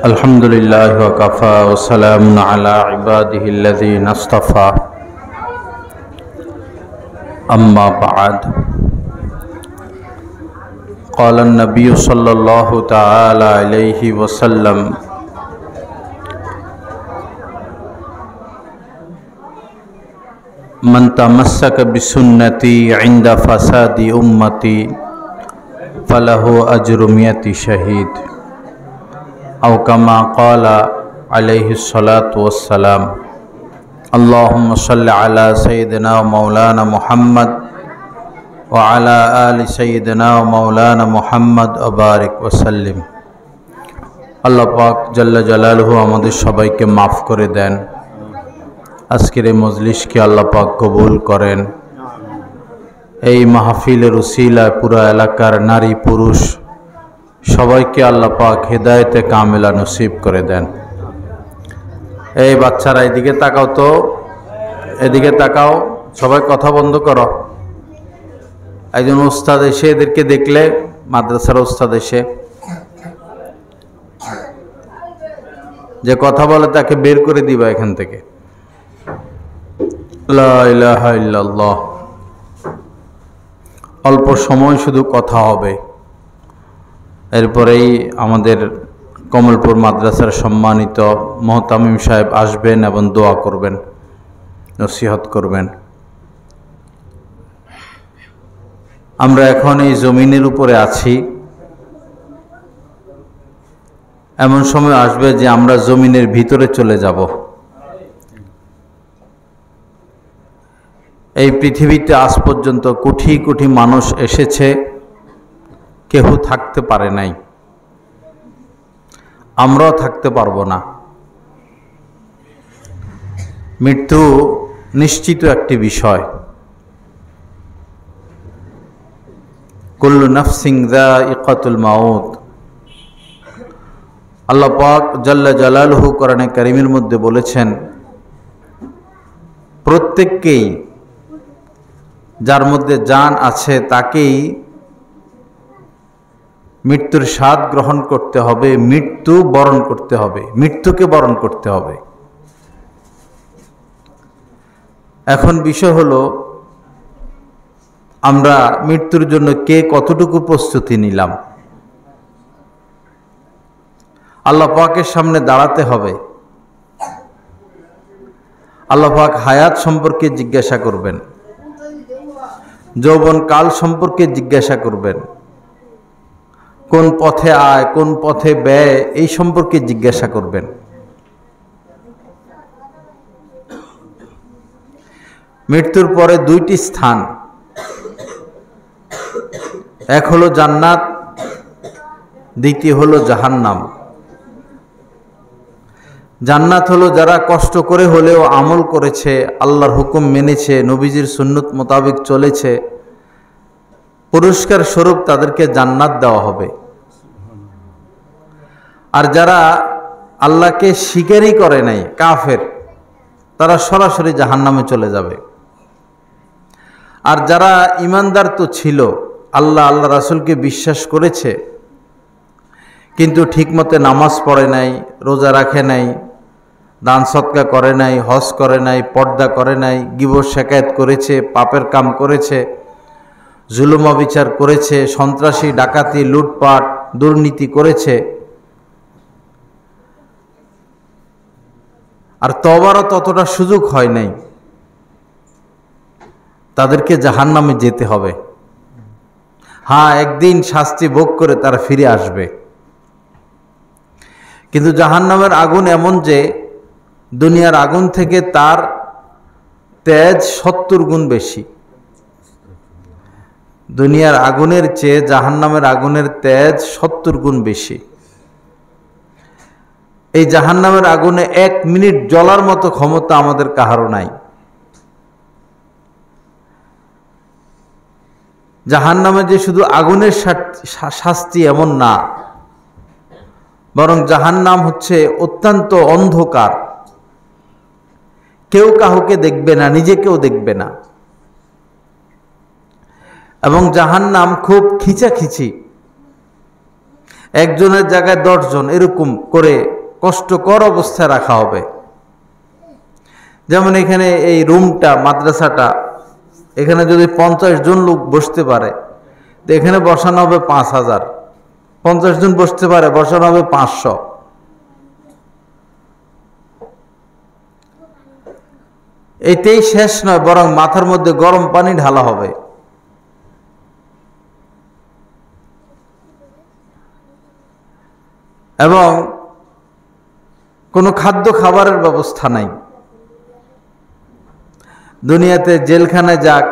अल्हम्दुलिल्लाहि वकफ़ा वस्सलामुन अला इबादिहिल्लज़ीना इस्तफ़ा अम्मा बअद क़ाला नबिय्यु सल्लल्लाहु तआला अलैहि वसल्लम मन तमस्सक बिसुन्नती इंदा फ़सादी उम्मती फ़लहु अज्रु मियति शहीद औ कमा क़ाला अलैहिस्सलातु वस्सलाम। अल्लाहुम्मा सल्लि अला सय्यिदिना व मौलाना मुहम्मद व अला आलि सय्यिदिना व मौलाना मुहम्मद व बारिक व सल्लिम। अल्लाह पाक जल्ल जलालुहु आमादेर सबाइके माफ़ करे देन। आजकेर এই মজলিসকে আল্লাহ পাক কবুল করেন। এই মাহফিলের উসিলায় পুরা এলাকার নারী পুরুষ সবাইকে আল্লাহ পাক হেদায়েতে কামেলা নসিব করে দেন। এই বাচ্চারা এদিকে তাকাও তো, এদিকে তাকাও, সবাই কথা বন্ধ করো। একজন উস্তাদ এসে এদেরকে দেখলে, মাদ্রাসার উস্তাদ এসে যে কথা বলে তাকে বের করে দিবা এখান থেকে। লা ইলাহা ইল্লাল্লাহ। অল্প সময় শুধু কথা হবে, এরপরেই আমাদের কমলপুর মাদ্রাসার সম্মানিত মোহতামিম সাহেব আসবেন এবং দোয়া করবেন, নসিহত করবেন। আমরা এখন এই জমিনের উপরে আছি, এমন সময় আসবে যে আমরা জমিনের ভিতরে চলে যাব। এই পৃথিবীতে আজ পর্যন্ত কোটি কোটি মানুষ এসেছে, কেউ থাকতে পারে নাই, আমরাও থাকতে পারবো না। মৃত্যু নিশ্চিত একটি বিষয়। কুল্লু নাফসিন যায়িকাতুল মাউত। আল্লাহ পাক জাল্লা জালালুহু কোরআনে কারীমের মধ্যে বলেছেন, প্রত্যেককেই, যার মধ্যে জান আছে তাকেই মৃত্যুর স্বাদ গ্রহণ করতে হবে, মৃত্যু বরণ করতে হবে, মৃত্যুকে বরণ করতে হবে। এখন বিষয় হলো, আমরা মৃত্যুর জন্য কে কতটুকু প্রস্তুতি নিলাম। আল্লাহ পাকের সামনে দাঁড়াতে হবে। আল্লাহ পাক হায়াত সম্পর্কে জিজ্ঞাসা করবেন, যৌবন কাল সম্পর্কে জিজ্ঞাসা করবেন, কোন পথে আয় কোন পথে ব্যয় এই সম্পর্কে জিজ্ঞাসা করবেন। মৃত্যুর পরে দুইটি স্থান, এক হলো জান্নাত, দ্বিতীয় হলো জাহান্নাম। জান্নাত হলো যারা কষ্ট করে হলেও আমল করেছে, আল্লাহর হুকুম মেনেছে, নবীজির সুন্নত মোতাবেক চলেছে, পুরস্কার স্বরূপ তাদেরকে জান্নাত দেওয়া হবে। আর যারা আল্লাহকে স্বীকারই করে নাই, কাফের, তারা সরাসরি জাহান্নামে চলে যাবে। আর যারা ইমানদার তো ছিল, আল্লাহ রাসূলকে বিশ্বাস করেছে, কিন্তু ঠিকমতো নামাজ পড়ে নাই, রোজা রাখে নাই, দান সদকা করে নাই, হজ করে নাই, পর্দা করে নাই, গীবত শিকায়েত করেছে, পাপের কাম করেছে, জুলুম অবিচার করেছে, সন্ত্রাসী ডাকাতি লুটপাট দুর্নীতি করেছে, আর তওবারও ততটা সুযোগ হয় নাই, তাদেরকে জাহান্নামে যেতে হবে। হ্যাঁ, একদিন শাস্তি ভোগ করে তারা ফিরে আসবে। কিন্তু জাহান্নামের আগুন এমন যে দুনিয়ার আগুন থেকে তার তেজ 70 গুণ বেশি। দুনিয়ার আগুনের চেয়ে জাহান্নামের আগুনের তেজ 70 গুণ বেশি। এই জাহান্নামের আগুনে 1 মিনিট জ্বলার মতো ক্ষমতা আমাদের কাহারও নাই। জাহান্নামে যে শুধু আগুনের শাস্তি এমন না, বরং জাহান্নাম হচ্ছে অত্যন্ত অন্ধকার। কেউ কাউকে দেখবে না, নিজেকেও দেখবে না। এবং জাহান্নাম খুব খিচাখিচি। একজনের জায়গায় 10 জন এরকম করে কষ্টকর অবস্থায় রাখা হবে। যেমন এখানে এই রুমটা, মাদ্রাসাটা, এখানে যদি 50 জন লোক বসতে পারে তো এখানে বসানো হবে 5000। 50 জন বসতে পারে, বসানো হবে 500। এতেই শেষ নয়, বরং মাথার মধ্যে গরম পানি ঢালা হবে। এবং কোনো খাদ্য খাবারের ব্যবস্থা নাই। দুনিয়াতে জেলখানায় যাক,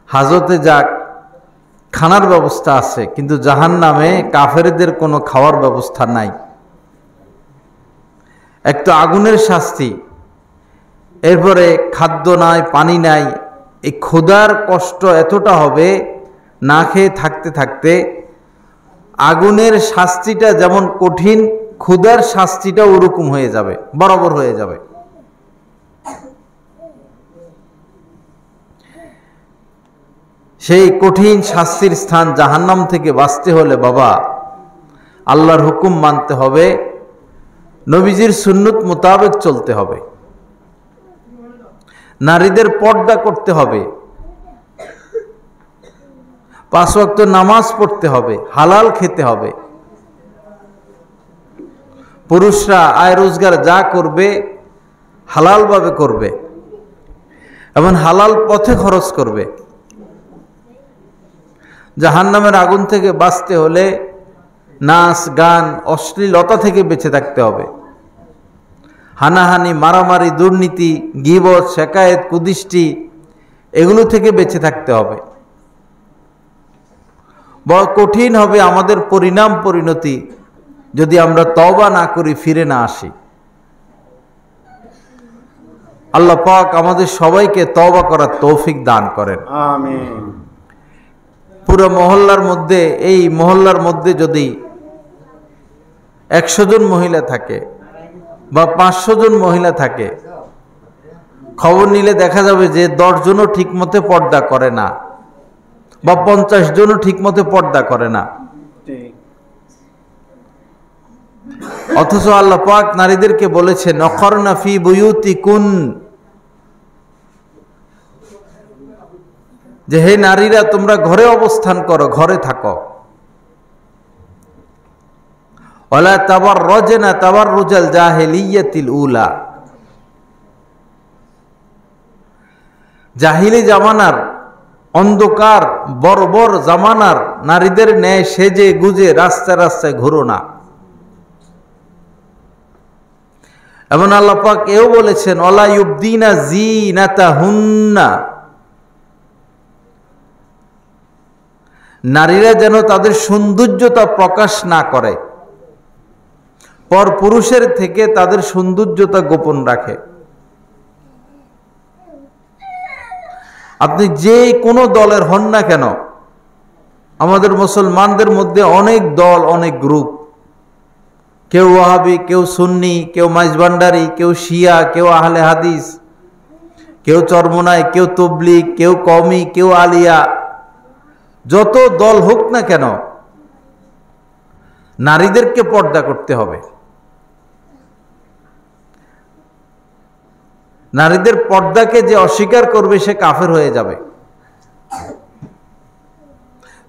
হাজতে যাক, খানার ব্যবস্থা আছে, কিন্তু জাহান্নামে কাফেরদের কোনো খাওয়ার ব্যবস্থা নাই। এক তো আগুনের শাস্তি, এরপরে খাদ্য নাই, পানি নাই। এই ক্ষুধার কষ্ট এতটা হবে, না খেয়ে থাকতে থাকতে। আগুনের শাস্তিটা যেমন কঠিন, ক্ষুধার শাস্তিটা ওরকম হয়ে যাবে, বরাবর হয়ে যাবে। সেই কঠিন শাস্তির স্থান জাহান্নাম থেকে বাঁচতে হলে বাবা আল্লাহর হুকুম মানতে হবে, নবীজির সুন্নত মোতাবেক চলতে হবে, নারীদের পর্দা করতে হবে, 5 ওয়াক্ত নামাজ পড়তে হবে, হালাল খেতে হবে। পুরুষরা আয় রোজগার যা করবে হালালভাবে করবে এবং হালাল পথে খরচ করবে। জাহান্নামের আগুন থেকে বাঁচতে হলে নাচ, গান, অশ্লীলতা থেকে বেঁচে থাকতে হবে। হানাহানি, মারামারি, দুর্নীতি, গীবত, শেকায়েত, কুদৃষ্টি, এগুলো থেকে বেঁচে থাকতে হবে। বড় কঠিন হবে আমাদের পরিণাম পরিণতি যদি আমরা তওবা না করি, ফিরে না আসি। আল্লাহ পাক আমাদের সবাইকে তওবা করার তৌফিক দান করেন, আমিন। পুরো মহল্লার মধ্যে, এই মহল্লার মধ্যে যদি 100 জন মহিলা থাকে বা 500 জন মহিলা থাকে, খবর নিলে দেখা যাবে যে 10 জনও ঠিক মতো পর্দা করে না, বা 50 জনও ঠিক মতো পর্দা করে না। অথচ আল্লাহ পাক নারীদেরকে বলেছেন নখরনা ফি বুয়ুতিকুন, যে হে নারীরা তোমরা ঘরে অবস্থান করো, ঘরে থাকো। ওয়ালা তাবাররাজনা তাবাররুজাল জাহিলিয়াতিল উলা, জাহিলি জামানার অন্ধকার বর্বর জামানার নারীদের ন্যায় সেজে গুজে রাস্তায় রাস্তায় ঘুরো না। এবং আল্লাহ পাক এও বলেছেন ওয়ালা ইউবদিনা জিনাতাহুন্না, নারীরা যেন তাদের সৌন্দর্যতা প্রকাশ না করে, পর পুরুষের থেকে তাদের সৌন্দর্যতা গোপন রাখে। আপনি যে কোনো দলের হন না কেন, আমাদের মুসলমানদের মধ্যে অনেক দল, অনেক গ্রুপ, কেউ ওয়াহাবি, কেউ সুন্নি, কেউ মাইজভান্ডারি, কেউ শিয়া, কেউ আহলে হাদিস, কেউ চরমোনাই, কেউ তবলিগ, কেউ কওমি, কেউ আলিয়া। যত দল হোক না কেন, নারীদেরকে পর্দা করতে হবে। নারীদের পর্দাকে যে অস্বীকার করবে সে কাফের হয়ে যাবে।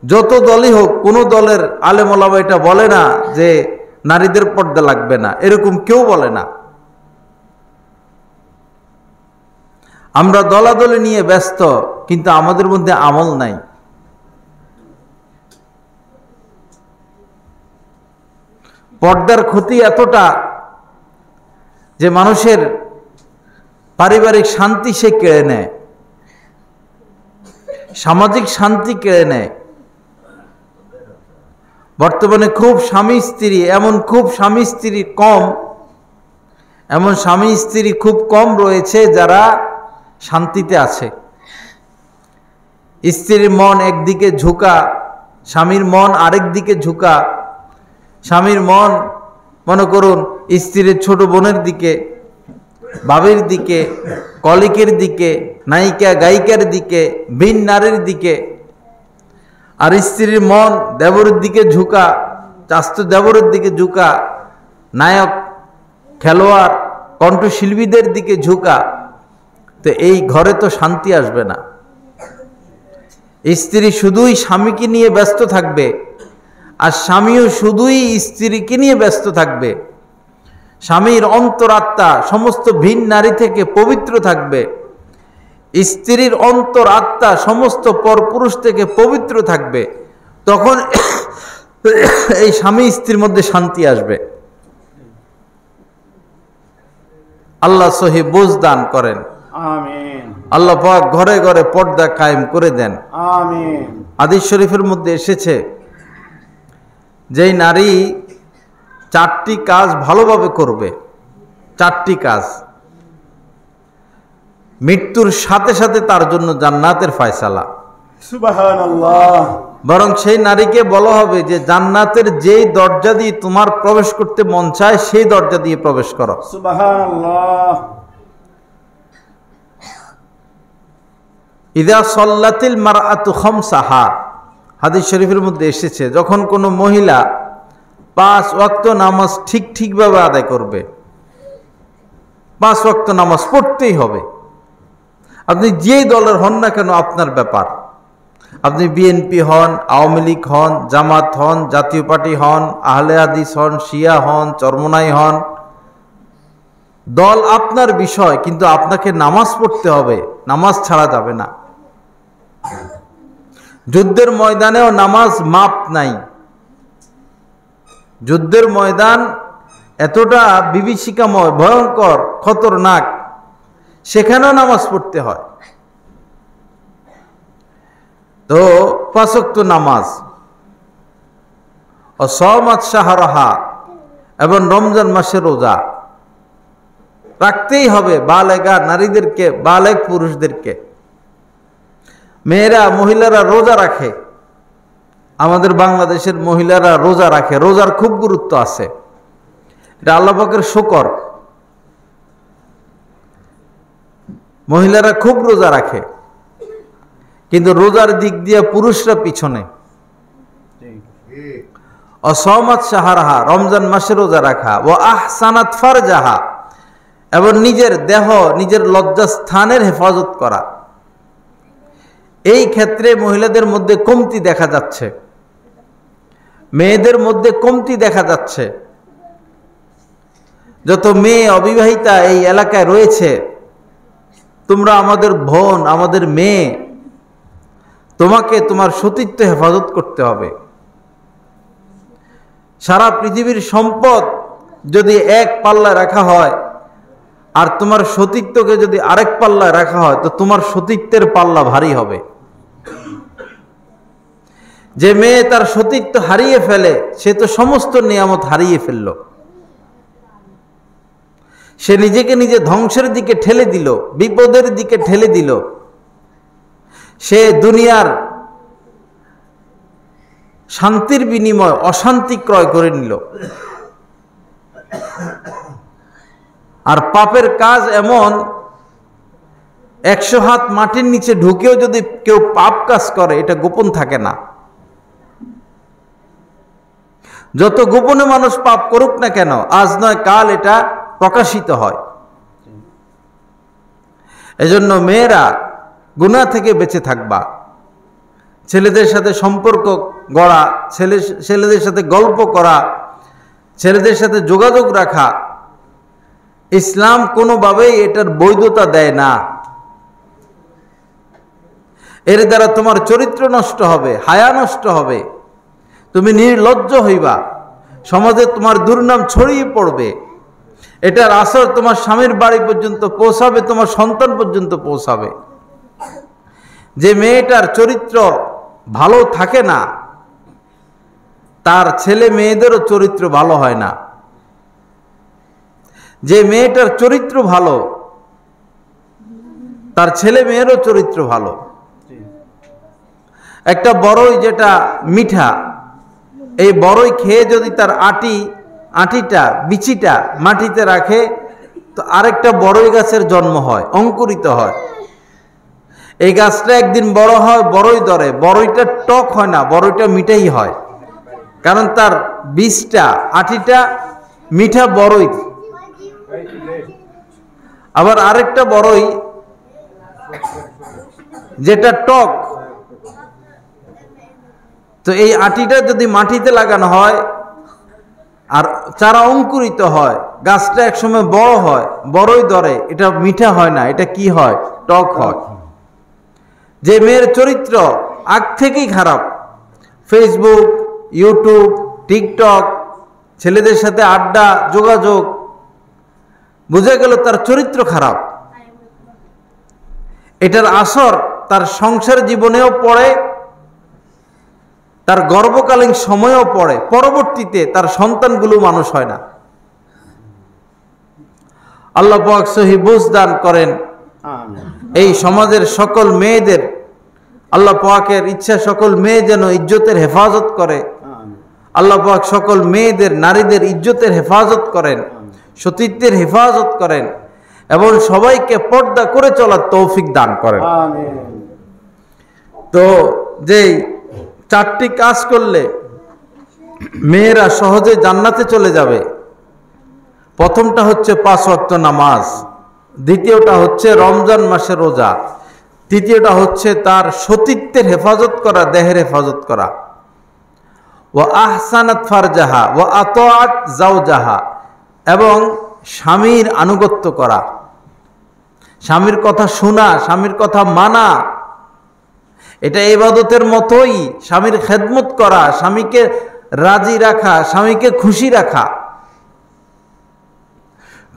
যত দলই হোক, কোন দলের আলেম ওলামা এটা বলে না যে নারীদের পর্দা লাগবে না, এরকম কেউ বলে না। আমরা দলাদলি নিয়ে ব্যস্ত, কিন্তু আমাদের মধ্যে আমল নাই। পর্দার ক্ষতি এতটা যে মানুষের পারিবারিক শান্তি সে কেড়ে নেয়, সামাজিক শান্তি কেড়ে নেয়। বর্তমানে খুব স্বামী স্ত্রী, খুব স্বামী স্ত্রী কম, এমন স্বামী স্ত্রী খুব কম রয়েছে যারা শান্তিতে আছে। স্ত্রীর মন একদিকে ঝুঁকা, স্বামীর মন আরেক দিকে ঝুঁকা। স্বামীর মন মনে করুন স্ত্রীর ছোট বোনের দিকে, ভাবির দিকে, কলিকের দিকে, নায়িকা গায়িকার দিকে, ভিন নারীর দিকে। আর স্ত্রীর মন দেবরের দিকে ঝুঁকা, চাস্তো দেবরের দিকে ঝুঁকা, নায়ক খেলোয়াড় কণ্ঠশিল্পীদের দিকে ঝুঁকা, তো এই ঘরে তো শান্তি আসবে না। স্ত্রী শুধুই স্বামীকে নিয়ে ব্যস্ত থাকবে, আর স্বামীও শুধুই স্ত্রীকে নিয়ে ব্যস্ত থাকবে। স্বামীর অন্তরাত্মা সমস্ত ভিন নারী থেকে পবিত্র থাকবে, স্ত্রীর অন্তরাত্মা সমস্ত পরপুরুষ থেকে পবিত্র থাকবে। তখন এই স্বামী স্ত্রীর মধ্যে শান্তি আসবে। আল্লাহ সহি বুঝ দান করেন, আমিন। আল্লাহ পাক ঘরে ঘরে পর্দা কায়েম করে দেন, আমিন। হাদিস শরীফের মধ্যে এসেছে, যেই নারী 4টি কাজ ভালোভাবে করবে, 4টি কাজ, মৃত্যুর সাথে সাথে তার জন্য জান্নাতের ফয়সালা। সুবহানাল্লাহ। বরং সেই নারীকে বলা হবে যে জান্নাতের যেই দরজা দিয়ে তোমার প্রবেশ করতে মন চায় সেই দরজা দিয়ে প্রবেশ করো। সুবহানাল্লাহ। ইযা সাল্লাতিল মারআতু খামসাহা, হাদিস শরীফের মধ্যে এসেছে, যখন কোনো মহিলা 5 ওয়াক্ত নামাজ ঠিকভাবে আদায় করবে, 5 ওয়াক্ত নামাজ পড়তেই হবে। আপনি যেই দলের হন না কেন আপনার ব্যাপার, আপনি বিএনপি হন, আওয়ামী লীগ হন, জামাত হন, জাতীয় পার্টি হন, আহলে হাদিস হন, শিয়া হন, চরমনাই হন, দল আপনার বিষয়, কিন্তু আপনাকে নামাজ পড়তে হবে, নামাজ ছাড়া যাবে না। যুদ্ধের ময়দানেও নামাজ মাপ নাই। যুদ্ধের ময়দান এতটা বিভীষিকাময়, ভয়ঙ্কর, খতরনাক, সেখানেও নামাজ পড়তে হয়। তো 5 ওয়াক্ত নামাজ ও সাওমাত শাহরাহা, এবং রমজান মাসে রোজা রাখতেই হবে বালেগা নারীদেরকে, বালেগ পুরুষদেরকে। মেয়েরা, মহিলারা রোজা রাখে, আমাদের বাংলাদেশের মহিলারা রোজা রাখে, রোজার খুব গুরুত্ব আছে, এটা আল্লাহ পাকের শুকর। মহিলারা খুব রোজা রাখে, কিন্তু রোজার দিক দিয়ে পুরুষরা পিছনে। অসমাত সাহারাহা, রমজান মাসে রোজা রাখা, ও আহসানাত ফারজাহা, এবং নিজের দেহ, নিজের লজ্জাস্থানের হেফাজত করা। এই ক্ষেত্রে মহিলাদের মধ্যে কমতি দেখা যাচ্ছে, মেয়েদের মধ্যে কমতি দেখা যাচ্ছে। যত মেয়ে অবিবাহিতা এই এলাকায় রয়েছে, তোমরা আমাদের বোন, আমাদের মেয়ে, তোমাকে তোমার সতীত্ব হেফাজত করতে হবে। সারা পৃথিবীর সম্পদ যদি এক পাল্লায় রাখা হয়, আর তোমার সতীত্বকে যদি আরেক পাল্লায় রাখা হয়, তো তোমার সতীত্বের পাল্লা ভারী হবে। যে মেয়ে তার সতীত্ব হারিয়ে ফেলে, সে তো সমস্ত নিয়ামত হারিয়ে ফেলল, সে নিজেকে নিজে ধ্বংসের দিকে ঠেলে দিল, বিপদের দিকে ঠেলে দিল। সে দুনিয়ার শান্তির বিনিময় অশান্তি ক্রয় করে নিল। আর পাপের কাজ এমন, 100 হাত মাটির নিচে ঢুকেও যদি কেউ পাপ কাজ করে, এটা গোপন থাকে না। যত গোপনে মানুষ পাপ করুক না কেন, আজ নয় কাল এটা প্রকাশিত হয়। এজন্য মেয়েরা গুনাহ থেকে বেঁচে থাকবা, ছেলেদের সাথে সম্পর্ক গড়া, ছেলেদের সাথে গল্প করা, ছেলেদের সাথে যোগাযোগ রাখা, ইসলাম কোনোভাবেই এটার বৈধতা দেয় না। এর দ্বারা তোমার চরিত্র নষ্ট হবে, হায়া নষ্ট হবে, তুমি নির্লজ্জ হইবা, সমাজে তোমার দুর্নাম ছড়িয়ে পড়বে। এটার আসর তোমার স্বামীর বাড়ি পর্যন্ত পৌঁছাবে, তোমার সন্তান পর্যন্ত পৌঁছাবে। যে মেয়েটার চরিত্র ভালো থাকে না, তার ছেলে মেয়েদেরও চরিত্র ভালো হয় না। যে মেয়েটার চরিত্র ভালো, তার ছেলে মেয়েরও চরিত্র ভালো। একটা বড়ই যেটা মিঠা, এই বড়ই খেয়ে যদি তার আটিটা বিচিটা মাটিতে রাখে, তো আরেকটা বড়ই গাছের জন্ম হয়, অঙ্কুরিত হয়। এই গাছটা একদিন বড় হয়, বড়ই ধরে, বড়ইটা টক হয় না, বড়ইটা মিঠাই হয়। কারণ তার বীজটা আটিটা মিঠা বড়ই, আবার আরেকটা বড়ই যেটা টক। তো এই আটিটা যদি মাটিতে লাগানো হয় আর চারা অঙ্কুরিত হয়, গাছটা একসময় বড় হয়, বড়ই ধরে, এটা মিঠা হয় না, এটা কি হয়? টক হয়। যে মেয়ের চরিত্র আগ থেকেই খারাপ, ফেসবুক, ইউটিউব, টিকটক, ছেলেদের সাথে আড্ডা, যোগাযোগ, বোঝা গেল তার চরিত্র খারাপ। এটার আসর তার সংসার জীবনেও পড়ে, তার গর্ভকালীন সময়েও পড়ে, পরবর্তীতে তার সন্তানগুলো মানুষ হয় না। আল্লাহ পাক সহি বুঝ দান করেন। এই সমাজের সকল মেয়েদের আল্লাহ পাকের ইচ্ছা সকল মেয়ে যেন ইজ্জতের হেফাজত করে। আল্লাহ পাক সকল মেয়েদের, নারীদের ইজ্জতের হেফাজত করেন, সতীত্বের হেফাজত করেন এবং সবাইকে পর্দা করে চলার তৌফিক দান করেন। তো যেই 4টি কাজ করলে মেয়েরা সহজে জান্নাতে চলে যাবে, প্রথমটা হচ্ছে 5 ওয়াক্ত নামাজ, দ্বিতীয়টা হচ্ছে রমজান মাসের রোজা, তৃতীয়টা হচ্ছে তার সতীত্বের হেফাজত করা, দেহের হেফাজত করা। ওয়া আহসানাত ফারজাহা ওয়া আতাআত যাওজাহা, এবং স্বামীর আনুগত্য করা, স্বামীর কথা শোনা, স্বামীর কথা মানা। এটা ইবাদতের মতোই, স্বামীর খেদমত করা, স্বামীকে রাজি রাখা, স্বামীকে খুশি রাখা।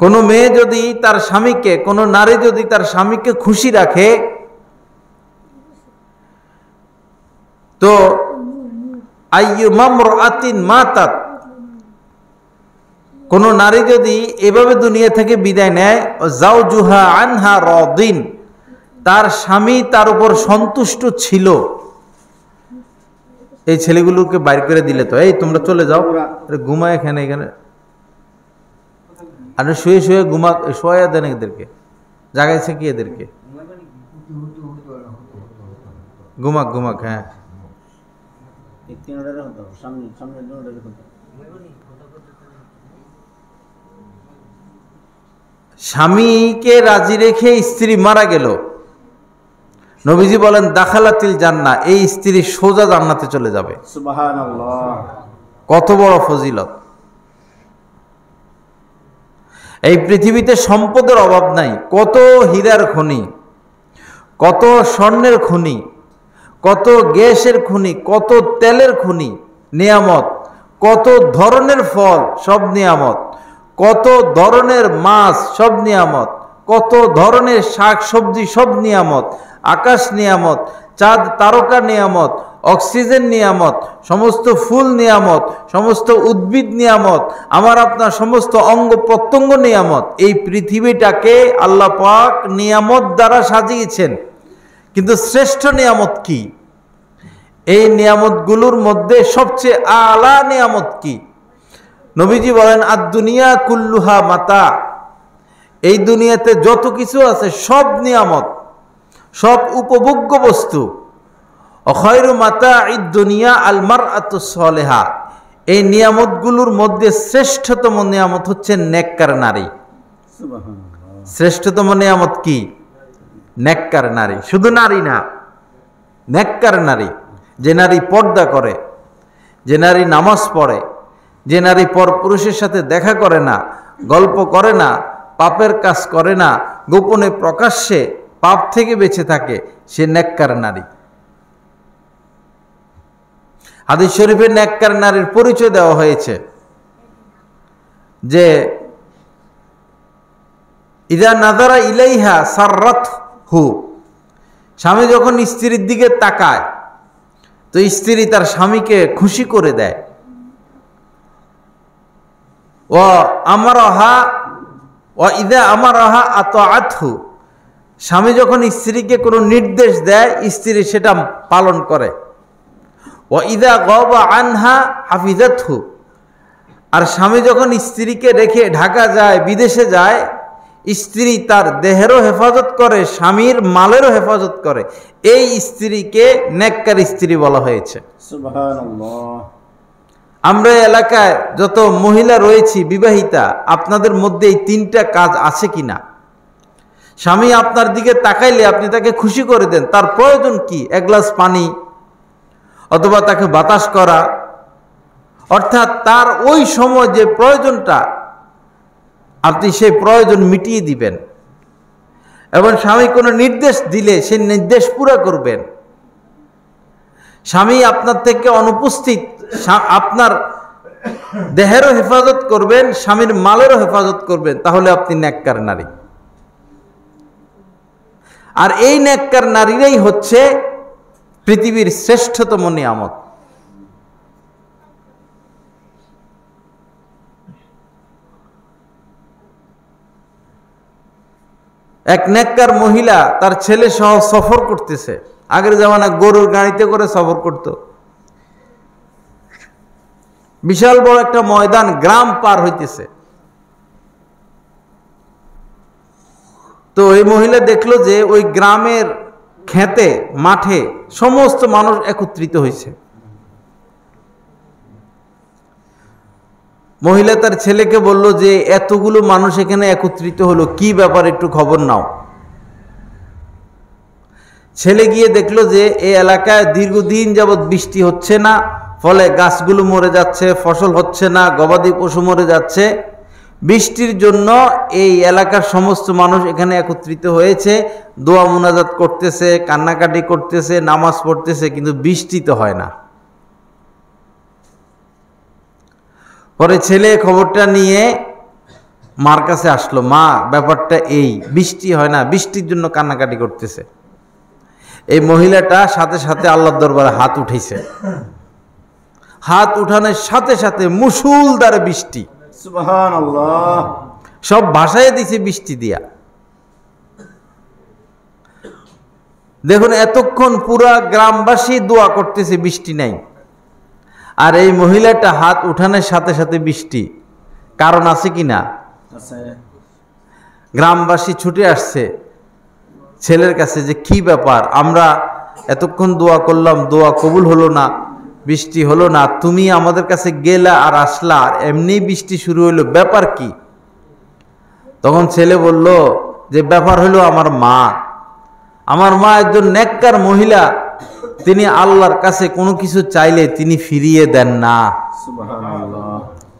কোনো মেয়ে যদি তার স্বামীকে, কোনো নারী যদি তার স্বামীকে খুশি রাখে, তো আইয়ুমা ইমরাআতিন মাতাত, কোন নারী যদি এভাবে দুনিয়া থেকে বিদায় নেয়, যাওজুহা আনহা রাদিন, তার স্বামী তার উপর সন্তুষ্ট ছিল। এই ছেলেগুলোকে বাইর করে দিলে তো, এই তোমরা চলে যাও, ঘুমায় এখানে, এখানে আর শুয়ে শুয়ে শোয়া দেন এদেরকে, জাগাইছে কি এদেরকে? ঘুমাক ঘুমাক। হ্যাঁ, স্বামীকে রাজি রেখে স্ত্রী মারা গেল, নবীজি বলেন দাখালাতিল জান্নাহ, এই স্ত্রী সোজা জান্নাতে চলে যাবে। সুবহানাল্লাহ। কত বড় ফজিলত! এই পৃথিবীতে সম্পদের অভাব নাই, কত হীরার খনি, কত স্বর্ণের খনি, কত গ্যাসের খনি, কত তেলের খনি, নিয়ামত, কত ধরনের ফল, সব নিয়ামত, কত ধরনের মাছ, সব নিয়ামত, কত ধরনের শাক সবজি, সব নিয়ামত, আকাশ নিয়ামত, চাঁদ তারকা নিয়ামত, অক্সিজেন নিয়ামত, সমস্ত ফুল নিয়ামত, সমস্ত উদ্ভিদ নিয়ামত, আমার আপনার সমস্ত অঙ্গ প্রত্যঙ্গ নিয়ামত। এই পৃথিবীটাকে আল্লাহ পাক নিয়ামত দ্বারা সাজিয়েছেন, কিন্তু শ্রেষ্ঠ নিয়ামত কি? এই নিয়ামতগুলোর মধ্যে সবচেয়ে আলা নিয়ামত কি? নবীজি বলেন আদ-দুনিয়া কুল্লুহা মাতা, এই দুনিয়াতে যত কিছু আছে সব নিয়ামত, সব উপভোগ্য বস্তু। খায়রু মাতাঈদ দুনিয়া আল মারআতুস সালিহা, এই নিয়ামতগুলোর মধ্যে শ্রেষ্ঠতম নিয়ামত হচ্ছে নেককার নারী। শ্রেষ্ঠতম নিয়ামত কি? নেককার নারী। শুধু নারী না, নেককার নারী, যে নারী পর্দা করে, যে নারী নামাজ পড়ে, যে নারী পরপুরুষের সাথে দেখা করে না, গল্প করে না, পাপের কাজ করে না, গোপনে প্রকাশ্যে পাপ থেকে বেঁচে থাকে, সে নেককার নারী। হাদিস শরীফে নেককার নারীর পরিচয় দেওয়া হয়েছে যে ইদা নাযারা ইলাইহা সাররাতহু, স্বামী যখন স্ত্রীর দিকে তাকায় তো স্ত্রী তার স্বামীকে খুশি করে দেয়। ওয়া আমারাহা ওয়া ইদা আমারাহা আতাআতহু, স্বামী যখন স্ত্রীকে কোনো নির্দেশ দেয় স্ত্রী সেটা পালন করে। ওয়া ইদা গাবা আনহা হাফিজাতহু, আর স্বামী যখন স্ত্রীকে রেখে ঢাকা যায়, বিদেশে যায়, স্ত্রী তার দেহেরও হেফাজত করে, স্বামীর মালেরও হেফাজত করে। এই স্ত্রীকে নেককার স্ত্রী বলা হয়েছে। সুবহানাল্লাহ। আমরা এলাকায় যত মহিলা রয়েছি বিবাহিতা, আপনাদের মধ্যে এই তিনটা কাজ আছে কিনা? স্বামী আপনার দিকে তাকাইলে আপনি তাকে খুশি করে দেন, তার প্রয়োজন কি? এক গ্লাস পানি অথবা তাকে বাতাস করা, অর্থাৎ তার ওই সময় যে প্রয়োজনটা আপনি সেই প্রয়োজন মিটিয়ে দিবেন। এবং স্বামী কোনো নির্দেশ দিলে সেই নির্দেশ পুরো করবেন। স্বামী আপনার থেকে অনুপস্থিত, আপনার দেহেরও হেফাজত করবেন, স্বামীর মালেরও হেফাজত করবেন, তাহলে আপনি নেককার নারী। আর এই নেককার নারীরাই হচ্ছে পৃথিবীর শ্রেষ্ঠতম নিয়ামত। এক নেককার মহিলা তার ছেলে সহ সফর করতেছে। আগের জামানায় গরুর গাড়িতে করে সফর করত। বিশাল বড় একটা ময়দান, গ্রাম পার হইতেছে। তো এই মহিলা দেখলো যে ওই গ্রামের খেতে, মাঠে সমস্ত মানুষ একত্রিত হয়েছে। মহিলা তার ছেলেকে বলল যে এতগুলো মানুষ এখানে একত্রিত হলো, কি ব্যাপার, একটু খবর নাও। ছেলে গিয়ে দেখলো যে এই এলাকায় দীর্ঘদিন যাবৎ বৃষ্টি হচ্ছে না, ফলে গাছগুলো মরে যাচ্ছে, ফসল হচ্ছে না, গবাদি পশু মরে যাচ্ছে। বৃষ্টির জন্য এই এলাকার সমস্ত মানুষ এখানে একত্রিত হয়েছে, দোয়া মুনাজাত করতেছে, কান্নাকাটি করতেছে, নামাজ পড়তেছে, কিন্তু বৃষ্টি তো হয় না। পরে ছেলে খবরটা নিয়ে মার কাছে আসলো, মা ব্যাপারটা এই, বৃষ্টি হয় না, বৃষ্টির জন্য কান্নাকাটি করতেছে। এই মহিলাটা সাথে সাথে আল্লাহর দরবারে হাত উঠেছে। হাত উঠানোর সাথে সাথে মুষলধারে বৃষ্টি, সুবহানাল্লাহ, সব ভাসায় দিছে বৃষ্টি দিয়া। দেখুন, এতক্ষণ পুরা গ্রামবাসী দোয়া করতেছে, বৃষ্টি নাই, আর এই মহিলাটা হাত উঠানোর সাথে সাথে বৃষ্টি। কারণ আছে কিনা? গ্রামবাসী ছুটে আসছে ছেলের কাছে যে কি ব্যাপার, আমরা এতক্ষণ দোয়া করলাম, দোয়া কবুল হলো না, বৃষ্টি হলো না, তুমি আমাদের কাছে গেলা আর আসলা, আর এমনি বৃষ্টি শুরু হইলো, ব্যাপার কি? তখন ছেলে বলল যে ব্যাপার হলো আমার মা একজন নেককার মহিলা, তিনি আল্লাহর কাছে কোনো কিছু চাইলে তিনি ফিরিয়ে দেন না। সুবহানাল্লাহ,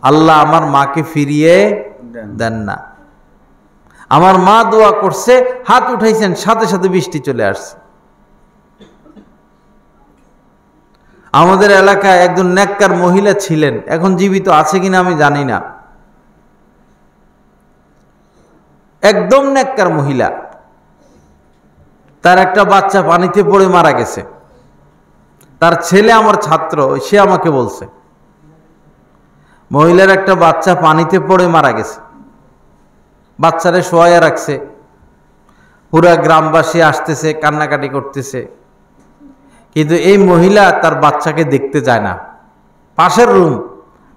আল্লাহ আমার মাকে ফিরিয়ে দেন না। আমার মা দোয়া করছে, হাত উঠাইছেন, সাথে সাথে বৃষ্টি চলে আসছে। আমাদের এলাকায় একজন নেককার মহিলা ছিলেন, এখন জীবিত আছে কিনা আমি জানি না। একদম নেককার মহিলা, তার একটা বাচ্চা পানিতে পড়ে মারা গেছে। তার ছেলে আমার ছাত্র, সে আমাকে বলছে মহিলার একটা বাচ্চা পানিতে পড়ে মারা গেছে, বাচ্চারে শোয়াইয়া রাখছে। পুরা গ্রামবাসী আসতেছে, কান্নাকাটি করতেছে, কিন্তু এই মহিলা তার বাচ্চাকে দেখতে যায় না। পাশের রুম,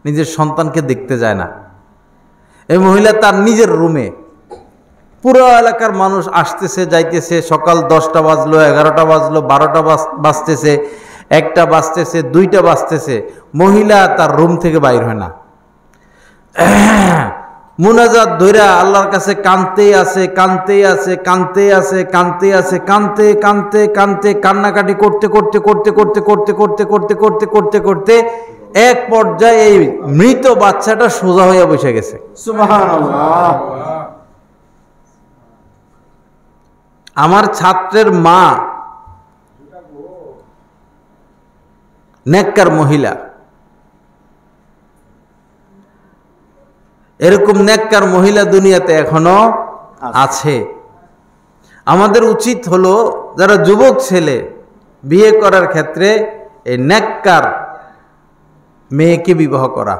নিজের সন্তানকে দেখতে যায় না। এই মহিলা তার নিজের রুমে, পুরো এলাকার মানুষ আসতেছে যাইতেছে, সকাল 10টা বাজলো, 11টা বাজলো, 12টা বাজতেছে, 1টা বাজতেছে, 2টা বাজতেছে, মহিলা তার রুম থেকে বাইর হয় না। মুনাজাত ধইরা আল্লাহর কাছে কানতেই আছে, কানতেই আছে, কানতেই আছে, কানতেই আছে, কানতে কানতে কানতে কান্নাকাটি করতে করতে করতে করতে করতে করতে করতে করতে করতে করতে এক পর্যায়ে এই মৃত বাচ্চাটা সোজা হইয়া বসে গেছে। সুবহানাল্লাহ, আমার ছাত্রের মা নেককার মহিলা, এরকম নেককার মহিলা দুনিয়াতে এখনো আছে। আমাদের উচিত হলো যারা যুবক ছেলে বিয়ে করার ক্ষেত্রে এই নেককার মেয়েকে বিবাহ করা,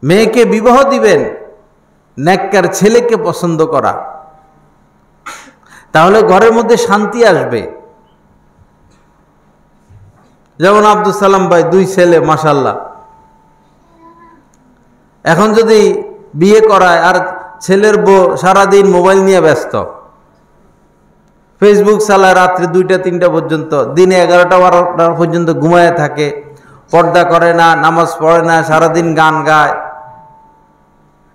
মেয়েকে বিবাহ দিবেন নেককার ছেলেকে পছন্দ করা, তাহলে ঘরের মধ্যে শান্তি আসবে। যেমন আব্দুল সালাম ভাই, 2 ছেলে মাশাআল্লাহ। এখন যদি বিয়ে করায় আর ছেলের বউ সারাদিন মোবাইল নিয়ে ব্যস্ত, ফেসবুক চালায় রাত্রে 2টা-3টা পর্যন্ত, দিনে 11টা-12টা পর্যন্ত ঘুমায় থাকে, পর্দা করে না, নামাজ পড়ে না, সারাদিন গান গায়,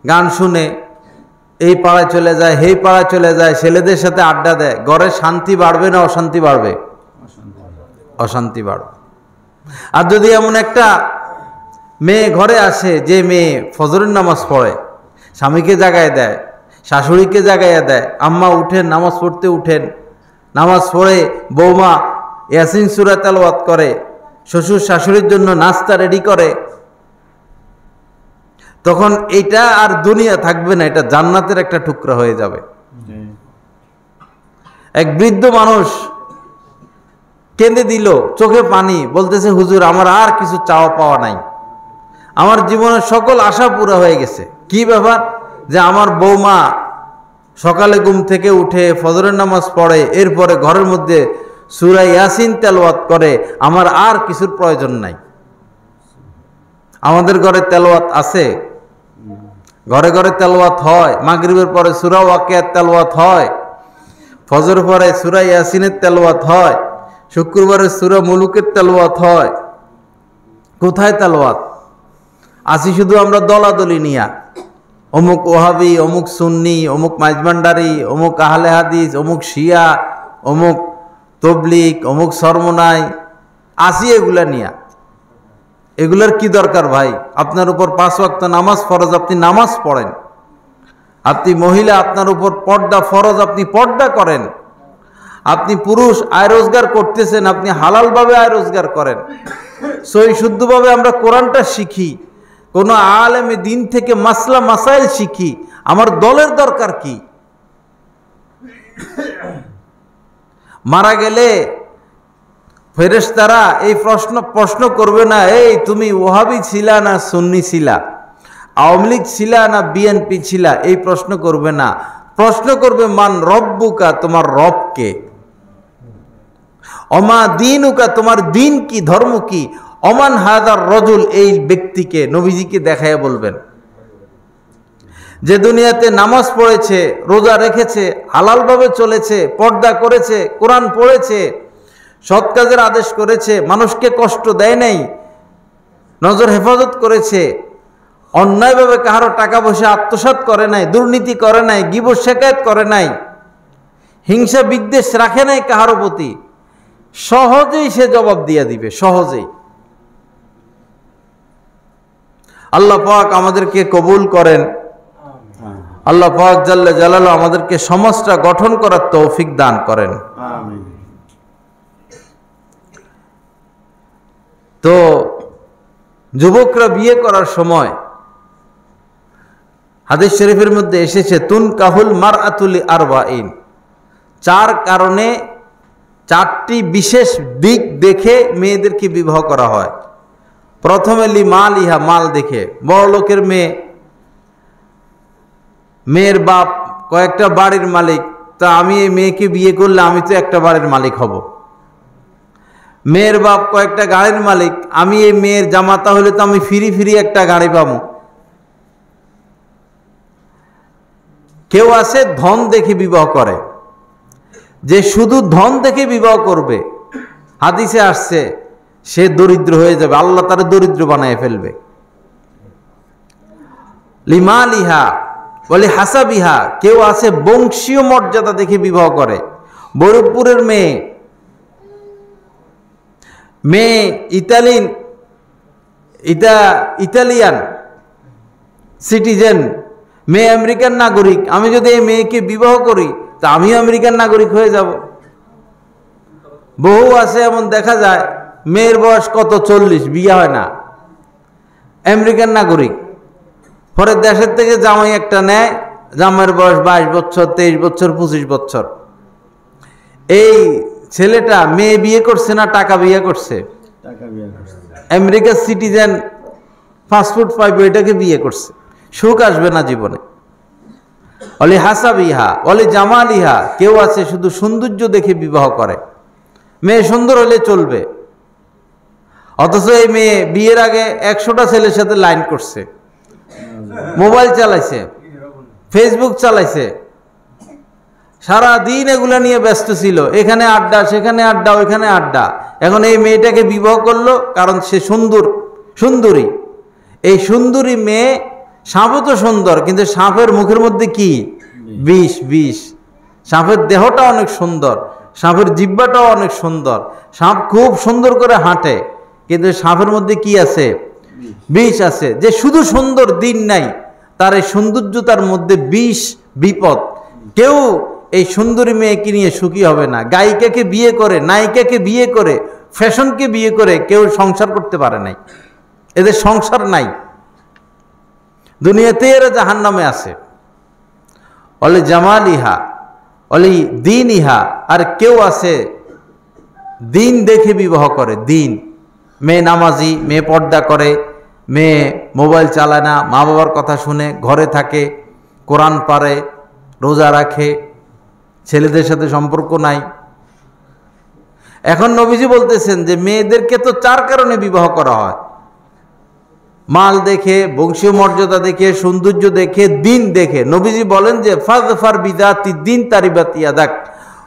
গান শুনে এই পাড়ায় চলে যায়, সেই পাড়ায় চলে যায়, ছেলেদের সাথে আড্ডা দেয়। ঘরে শান্তি বাড়বে না অশান্তি বাড়বে? অশান্তি বাড়বে। আর যদি এমন একটা মেয়ে ঘরে আসে যে মেয়ে ফজরের নামাজ পড়ে, স্বামীকে জাগায় দেয়, শাশুড়িকে জাগাইয়া দেয়, আম্মা উঠেন, নামাজ পড়তে উঠেন, নামাজ পড়ে বৌমা ইয়াসিন সূরা তেলাওয়াত করে, শ্বশুর শাশুড়ির জন্য নাস্তা রেডি করে, তখন এটা আর দুনিয়া থাকবে না, এটা জান্নাতের একটা টুকরা হয়ে যাবে। এক বৃদ্ধ মানুষ কেঁদে দিল, চোখে পানি, বলতেছে হুজুর আমার আর কিছু চাওয়া পাওয়া নাই, আমার জীবনের সকল আশা পুরা হয়ে গেছে। কি ব্যাপার? যে আমার বৌমা সকালে ঘুম থেকে উঠে ফজরের নামাজ পড়ে, এরপরে ঘরের মধ্যে সূরা ইয়াসিন তেলাওয়াত করে, আমার আর কিছুর প্রয়োজন নাই। আমাদের ঘরে তেলাওয়াত আছে, ঘরে ঘরে তেলাওয়াত হয়, মাগরিবের পরে সূরা ওয়াকিয়াত তেলাওয়াত হয়, ফজর পরে সূরা ইয়াসিনের তেলাওয়াত হয়, শুক্রবারে সূরা মুলুকের তেলাওয়াত হয়। কোথায় তেলাওয়াত? আসি শুধু আমরা দলাদলি নিয়া, অমুক ওহাবি, অমুক সুন্নি, অমুক মাইজভান্ডারি, অমুক আহলে হাদিস, অমুক শিয়া, অমুক তবলিগ, অমুক সরমনাই, আসি এগুলা নিয়া। এগুলার কি দরকার ভাই? আপনার উপর 5 ওয়াক্ত নামাজ ফরজ, আপনি নামাজ পড়েন। আপনি মহিলা, আপনার উপর পর্দা ফরজ, আপনি পর্দা করেন। আপনি পুরুষ, আয় রোজগার করতেছেন, আপনি হালালভাবে আয় রোজগার করেন। সহি শুদ্ধভাবে আমরা কোরআনটা শিখি, কোনো আলেমে দিন থেকে মাসলা মাসাইল শিখি। আমার দলের দরকার কি? মারা গেলে ফেরেশতারা এই প্রশ্ন করবে না, এই তুমি ওহাবি ছিলা না সুন্নি ছিলা, আওয়ামী লীগ ছিলা না বিএনপি ছিলা, এই প্রশ্ন করবে না। প্রশ্ন করবে মান রব্বুকা, তোমার রব কে? অমা দীনুকা, তোমার দিন কি, ধর্ম কি? অমান হাদার রজুল, এই ব্যক্তিকে নবীজিকে দেখাইয়া বলবেন যে দুনিয়াতে নামাজ পড়েছে, রোজা রেখেছে, হালালভাবে চলেছে, পর্দা করেছে, কোরআন পড়েছে, সৎ কাজের আদেশ করেছে, মানুষকে কষ্ট দেয় নাই, নজর হেফাজত করেছে, অন্যায়ভাবে কাহারো টাকা পয়সা আত্মসাৎ করে নাই, দুর্নীতি করে নাই, গীবত শেকায়েত করে নাই, হিংসা বিদ্বেষ রাখে নাই কাহারো প্রতি, সহজেই সে জবাব দিয়ে দিবে, সহজেই। আল্লাহ পাক আমাদেরকে কবুল করেন। আল্লাহ পাক জাল্লে জালালু আমাদেরকে সমাজটা গঠন করার তৌফিক দান করেন। আমিন। তো যুবকরা বিয়ে করার সময় হাদিস শরীফের মধ্যে এসেছে তুনকাহুল মারআতুলি আরবাইন, 4 কারণে, 4টি বিশেষ দিক দেখে মেয়েদেরকে বিবাহ করা হয়। প্রথমে লি মাল ইহা, মাল দেখে। বড় লোকের মেয়ে, মেয়ের বাপ কয়েকটা বাড়ির মালিক, তা আমি এই মেয়েকে বিয়ে করলে আমি তো একটা বাড়ির মালিক হব। মেয়ের বাপ কয়েকটা গাড়ির মালিক, আমি এই মেয়ের জামাতা হলে তো আমি ফিরি ফিরি একটা গাড়ি পাবো। কেউ আছে ধন দেখে বিবাহ করে, যে শুধু ধন দেখে বিবাহ করবে, হাদিসে আসছে সে দরিদ্র হয়ে যাবে, আল্লাহ তার দরিদ্র বানায় ফেলবে। লিমালিহা বলে হাসাবিহা, কেউ আছে বংশীয় মর্যাদা দেখে বিবাহ করে। বরুপুরের মেয়ে, মেয়ে ইতালিয়ান সিটিজেন, মেয়ে আমেরিকান নাগরিক, আমি যদি এই মেয়েকে বিবাহ করি তা আমিও আমেরিকান নাগরিক হয়ে যাব। বহু আছে এমন দেখা যায়, মেয়ের বয়স কত 40, বিয়ে হয় না, আমেরিকান নাগরিক। পরে দেশের থেকে জামাই একটা নেয়, জামাইয়ের বয়স 22 বছর, 23 বছর, 25 বছর। এই ছেলেটা মেয়ে বিয়ে করছে না টাকা বিয়ে করছে? আমেরিকার সিটিজেন, পাসপোর্ট পাইবে, এটাকে বিয়ে করছে। সুখ আসবে না জীবনে। অলি হাসাবিহা অলি জামালিহা, কেউ আছে শুধু সৌন্দর্য দেখে বিবাহ করে, মেয়ে সুন্দর হলে চলবে। অথচ এই মেয়ে বিয়ের আগে 100টা ছেলের সাথে লাইন করছে, মোবাইল চালাইছে, ফেসবুক চালাইছে, সারা দিন এগুলা নিয়ে ব্যস্ত ছিল, এখানে আড্ডা, সেখানে আড্ডা, ওইখানে আড্ডা। এখন এই মেয়েটাকে বিবাহ করলো, কারণ সে সুন্দরী। এই সুন্দরী মেয়ে, সাপও তো সুন্দর, কিন্তু সাপের মুখের মধ্যে কি? বিষ। সাপের দেহটা অনেক সুন্দর, সাপের জিহ্বাটাও অনেক সুন্দর, সাপ খুব সুন্দর করে হাঁটে, কিন্তু সাপের মধ্যে কি আছে? বিষ আছে। যে শুধু সুন্দর, দিন নাই, তার এই সৌন্দর্যতার মধ্যে বিষ, বিপদ। কেউ এই সুন্দরী মেয়েকে নিয়ে সুখী হবে না। গায়িকাকে বিয়ে করে, নায়িকাকে বিয়ে করে, ফ্যাশনকে বিয়ে করে কেউ সংসার করতে পারে নাই। এদের সংসার নাই, দুনিয়াতে এরা জাহান্নামে আছে। অলি জামাল ইহা, অলি দিন ইহা। আর কেউ আছে দিন দেখে বিবাহ করে। দিন, মেয়ে নামাজি, মেয়ে পর্দা করে, মেয়ে মোবাইল চালায় না, মা বাবার কথা শুনে ঘরে থাকে, কোরআন পারে, রোজা রাখে, ছেলেদের সাথে সম্পর্ক নাই। এখন নবীজি বলতেছেন যে মেয়েদেরকে তো 4 কারণে বিবাহ করা হয়: মাল দেখে, বংশীয় মর্যাদা দেখে, সৌন্দর্য দেখে, দিন দেখে। নবীজি বলেন যে ফাজফার বিদাতি দিন তারিবাত ইয়াদাক,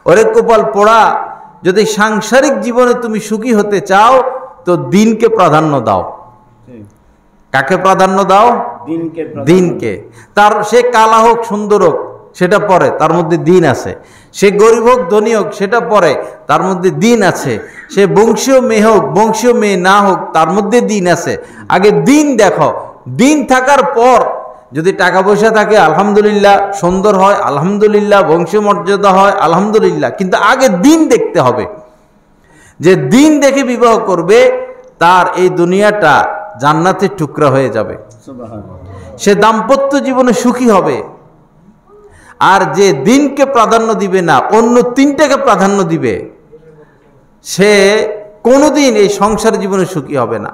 ওরে কপাল পোড়া, যদি সাংসারিক জীবনে তুমি সুখী হতে চাও তো দিনকে প্রাধান্য দাও। কাকে প্রাধান্য দাও? দিনকে। তার সে কালা হোক সুন্দর হোক সেটা পরে, তার মধ্যে দিন আছে। সে গরিব হোক ধনী হোক সেটা পরে, তার মধ্যে দিন আছে। সে বংশীয় মেয়ে হোক, বংশীয় মেয়ে না হোক, তার মধ্যে দিন আছে। আগে দিন দেখো। দিন থাকার পর যদি টাকা পয়সা থাকে আলহামদুলিল্লাহ, সুন্দর হয় আলহামদুলিল্লাহ, বংশীয় মর্যাদা হয় আলহামদুলিল্লাহ, কিন্তু আগে দিন দেখতে হবে। যে দিন দেখে বিবাহ করবে তার এই দুনিয়াটা জান্নাতের টুকরা হয়ে যাবে, সে দাম্পত্য জীবনে সুখী হবে। আর যে দিনকে প্রাধান্য দিবে না, অন্য 3টাকে প্রাধান্য দিবে, সে কোনোদিন এই সংসার জীবনে সুখী হবে না।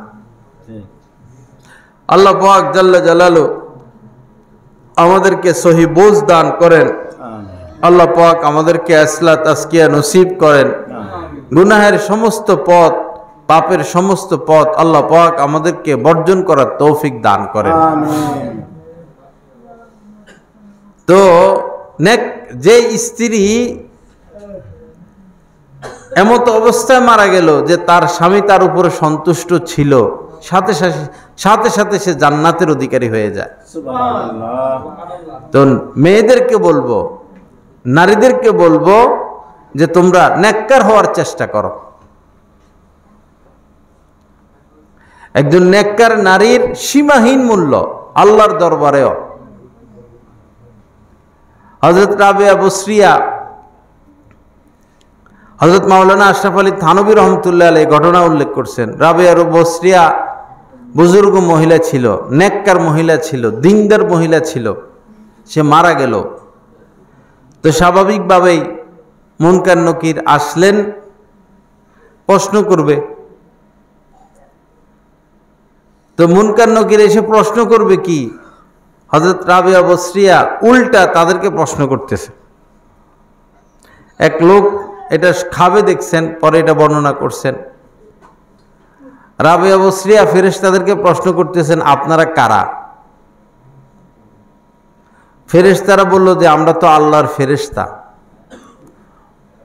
আল্লাহ পাক জাল্লা জালালু আমাদেরকে সহি বোঝ দান করেন। আল্লাহ পাক আমাদেরকে ইসলাহ তাজকিয়া নসিব করেন। গুনাহের সমস্ত পথ, পাপের সমস্ত পথ আল্লাহ পাক আমাদেরকে বর্জন করার তৌফিক দান করেন। তো যে স্ত্রী এমত অবস্থায় মারা গেল যে তার স্বামী তার উপরে সন্তুষ্ট ছিল, সাথে সাথে সে জান্নাতের অধিকারী হয়ে যায়। তো মেয়েদেরকে বলবো, নারীদেরকে বলবো যে তোমরা নেককার হওয়ার চেষ্টা করো। একজন নেককার নারীর সীমাহীন মূল্য আল্লাহর দরবারেও। হযরত রাবিয়া বসরিয়া, হযরত মাওলানা আশরাফ আলী থানভী রহমতুল্লাহ আলাইহি ঘটনা উল্লেখ করছেন। রাবিয়া বসরিয়া বুজুর্গ মহিলা ছিল, নেককার মহিলা ছিল, দিনদার মহিলা ছিল। সে মারা গেল। তো স্বাভাবিকভাবেই মুনকার নকির আসলেন, প্রশ্ন করবে। তো মুনকার নকির এসে প্রশ্ন করবে কি? হযরত রাবিয়া বসরিয়া উল্টা তাদেরকে প্রশ্ন করতেছে। এক লোক এটা খাবে দেখছেন, পরে এটা বর্ণনা করছেন। রাবিয়া বসরিয়া ফেরেশতাদেরকে প্রশ্ন করতেছেন, আপনারা কারা? ফেরেশতারা বলল যে আমরা তো আল্লাহর ফেরেশতা।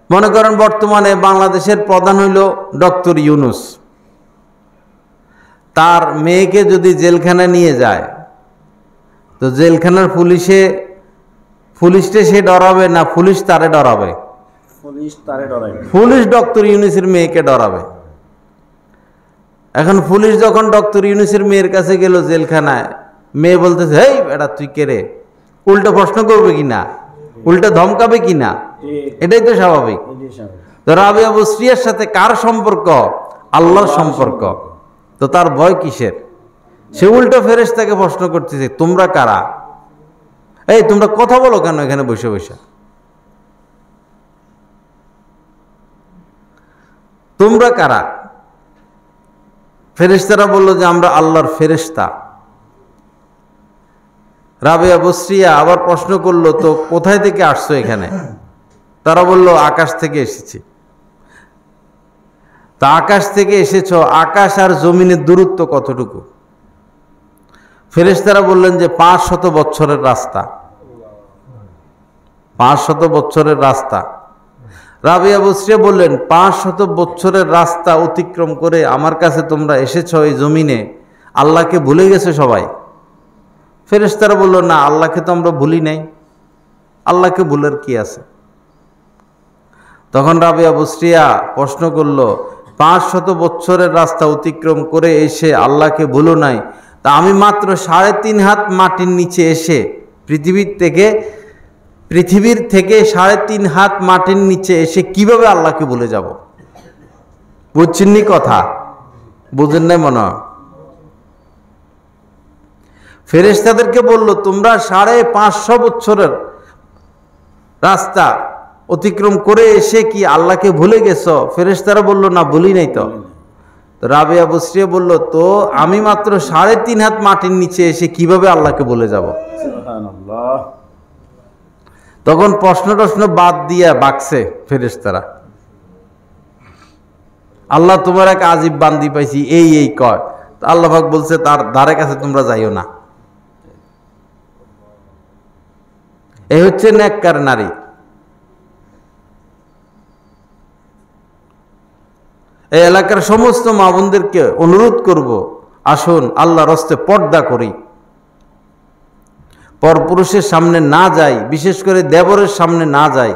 মনে করেন বর্তমানে বাংলাদেশের প্রধান হইল ডক্টর ইউনুস। তার মেয়েকে যদি জেলখানায় নিয়ে যায়, তো জেলখানার পুলিশকে সে ডরাবে না পুলিশ তারে ডরাবে? পুলিশ ডক্টর ইউনুসের মেয়েকে ডরাবে। এখন পুলিশ যখন ডক্টর ইউনুসের মেয়ের কাছে গেল জেলখানায়, মেয়ে বলতেছে, হেই বেটা তুই কে রে? উল্টা প্রশ্ন করবে কিনা, উল্টা ধমকাবে কিনা, এটাই তো স্বাভাবিক। তো রাবিয়া বসরিয়ার সাথে কার সম্পর্ক? আল্লাহর সম্পর্ক। তো তার ভয় কিসের? সে উল্টো ফেরেশতাকে প্রশ্ন করতেছে, তোমরা কারা? এই তোমরা কথা বলো কেন এখানে বসে বসে? তোমরা কারা? ফেরেশতারা বলল যে আমরা আল্লাহর ফেরেশতা। রাবিয়া বসরিয়া আবার প্রশ্ন করলো, তো কোথায় থেকে আসছো এখানে? তারা বলল আকাশ থেকে এসেছি। তা আকাশ থেকে এসেছো, আকাশ আর জমিনের দূরত্ব কতটুকু? ফেরেশতারা বললেন যে 500 বছরের রাস্তা। 500 বছরের রাস্তা। রাবিয়া বসরিয়া বললেন, 500 বছরের রাস্তা অতিক্রম করে আমার কাছে তোমরা এসেছ এই জমিনে, আল্লাহকে ভুলে গেছে সবাই? ফেরেশতারা বলল, না, আল্লাহকে তো আমরা ভুলি নাই, আল্লাহকে ভুলার কি আছে? তখন রাবিয়া বসরিয়া প্রশ্ন করল, 500 বছরের রাস্তা অতিক্রম করে এসে আল্লাহকে ভুলো নাই, তা আমি মাত্র 3.5 হাত মাটির নিচে এসে পৃথিবীর থেকে 3.5 হাত মাটির নিচে এসে কিভাবে আল্লাহকে ভুলে যাব? বুঝছেননি কথা? বুঝেন নাই মনে হয়। ফেরেশতাদেরকে বলল, তোমরা 550 বছরের রাস্তা অতিক্রম করে এসে কি আল্লাহকে ভুলে গেছো? ফেরেশতারা বলল, না, ভুলি নাই তো। রাবিয়া বসরিয়া বলল, তো আমি মাত্র 3.5 হাত মাটির নিচে এসে কিভাবে আল্লাহকে ভুলে যাব? সুবহানাল্লাহ। তখন প্রশ্ন বাদ দিয়া বাকছে ফেরেশতারা, আল্লাহ, তোমার এক আজিব বান্দি পাইছি, এই কয়। আল্লাহ পাক বলছে, তার ধারে কাছে তোমরা যাইও না। এই হচ্ছে নেককার নারী। এই এলাকার সমস্ত মা বোনদেরকে অনুরোধ করব, আসুন আল্লাহর রাস্তায় পর্দা করি, পরপুরুষের সামনে না যাই, বিশেষ করে দেবরের সামনে না যাই।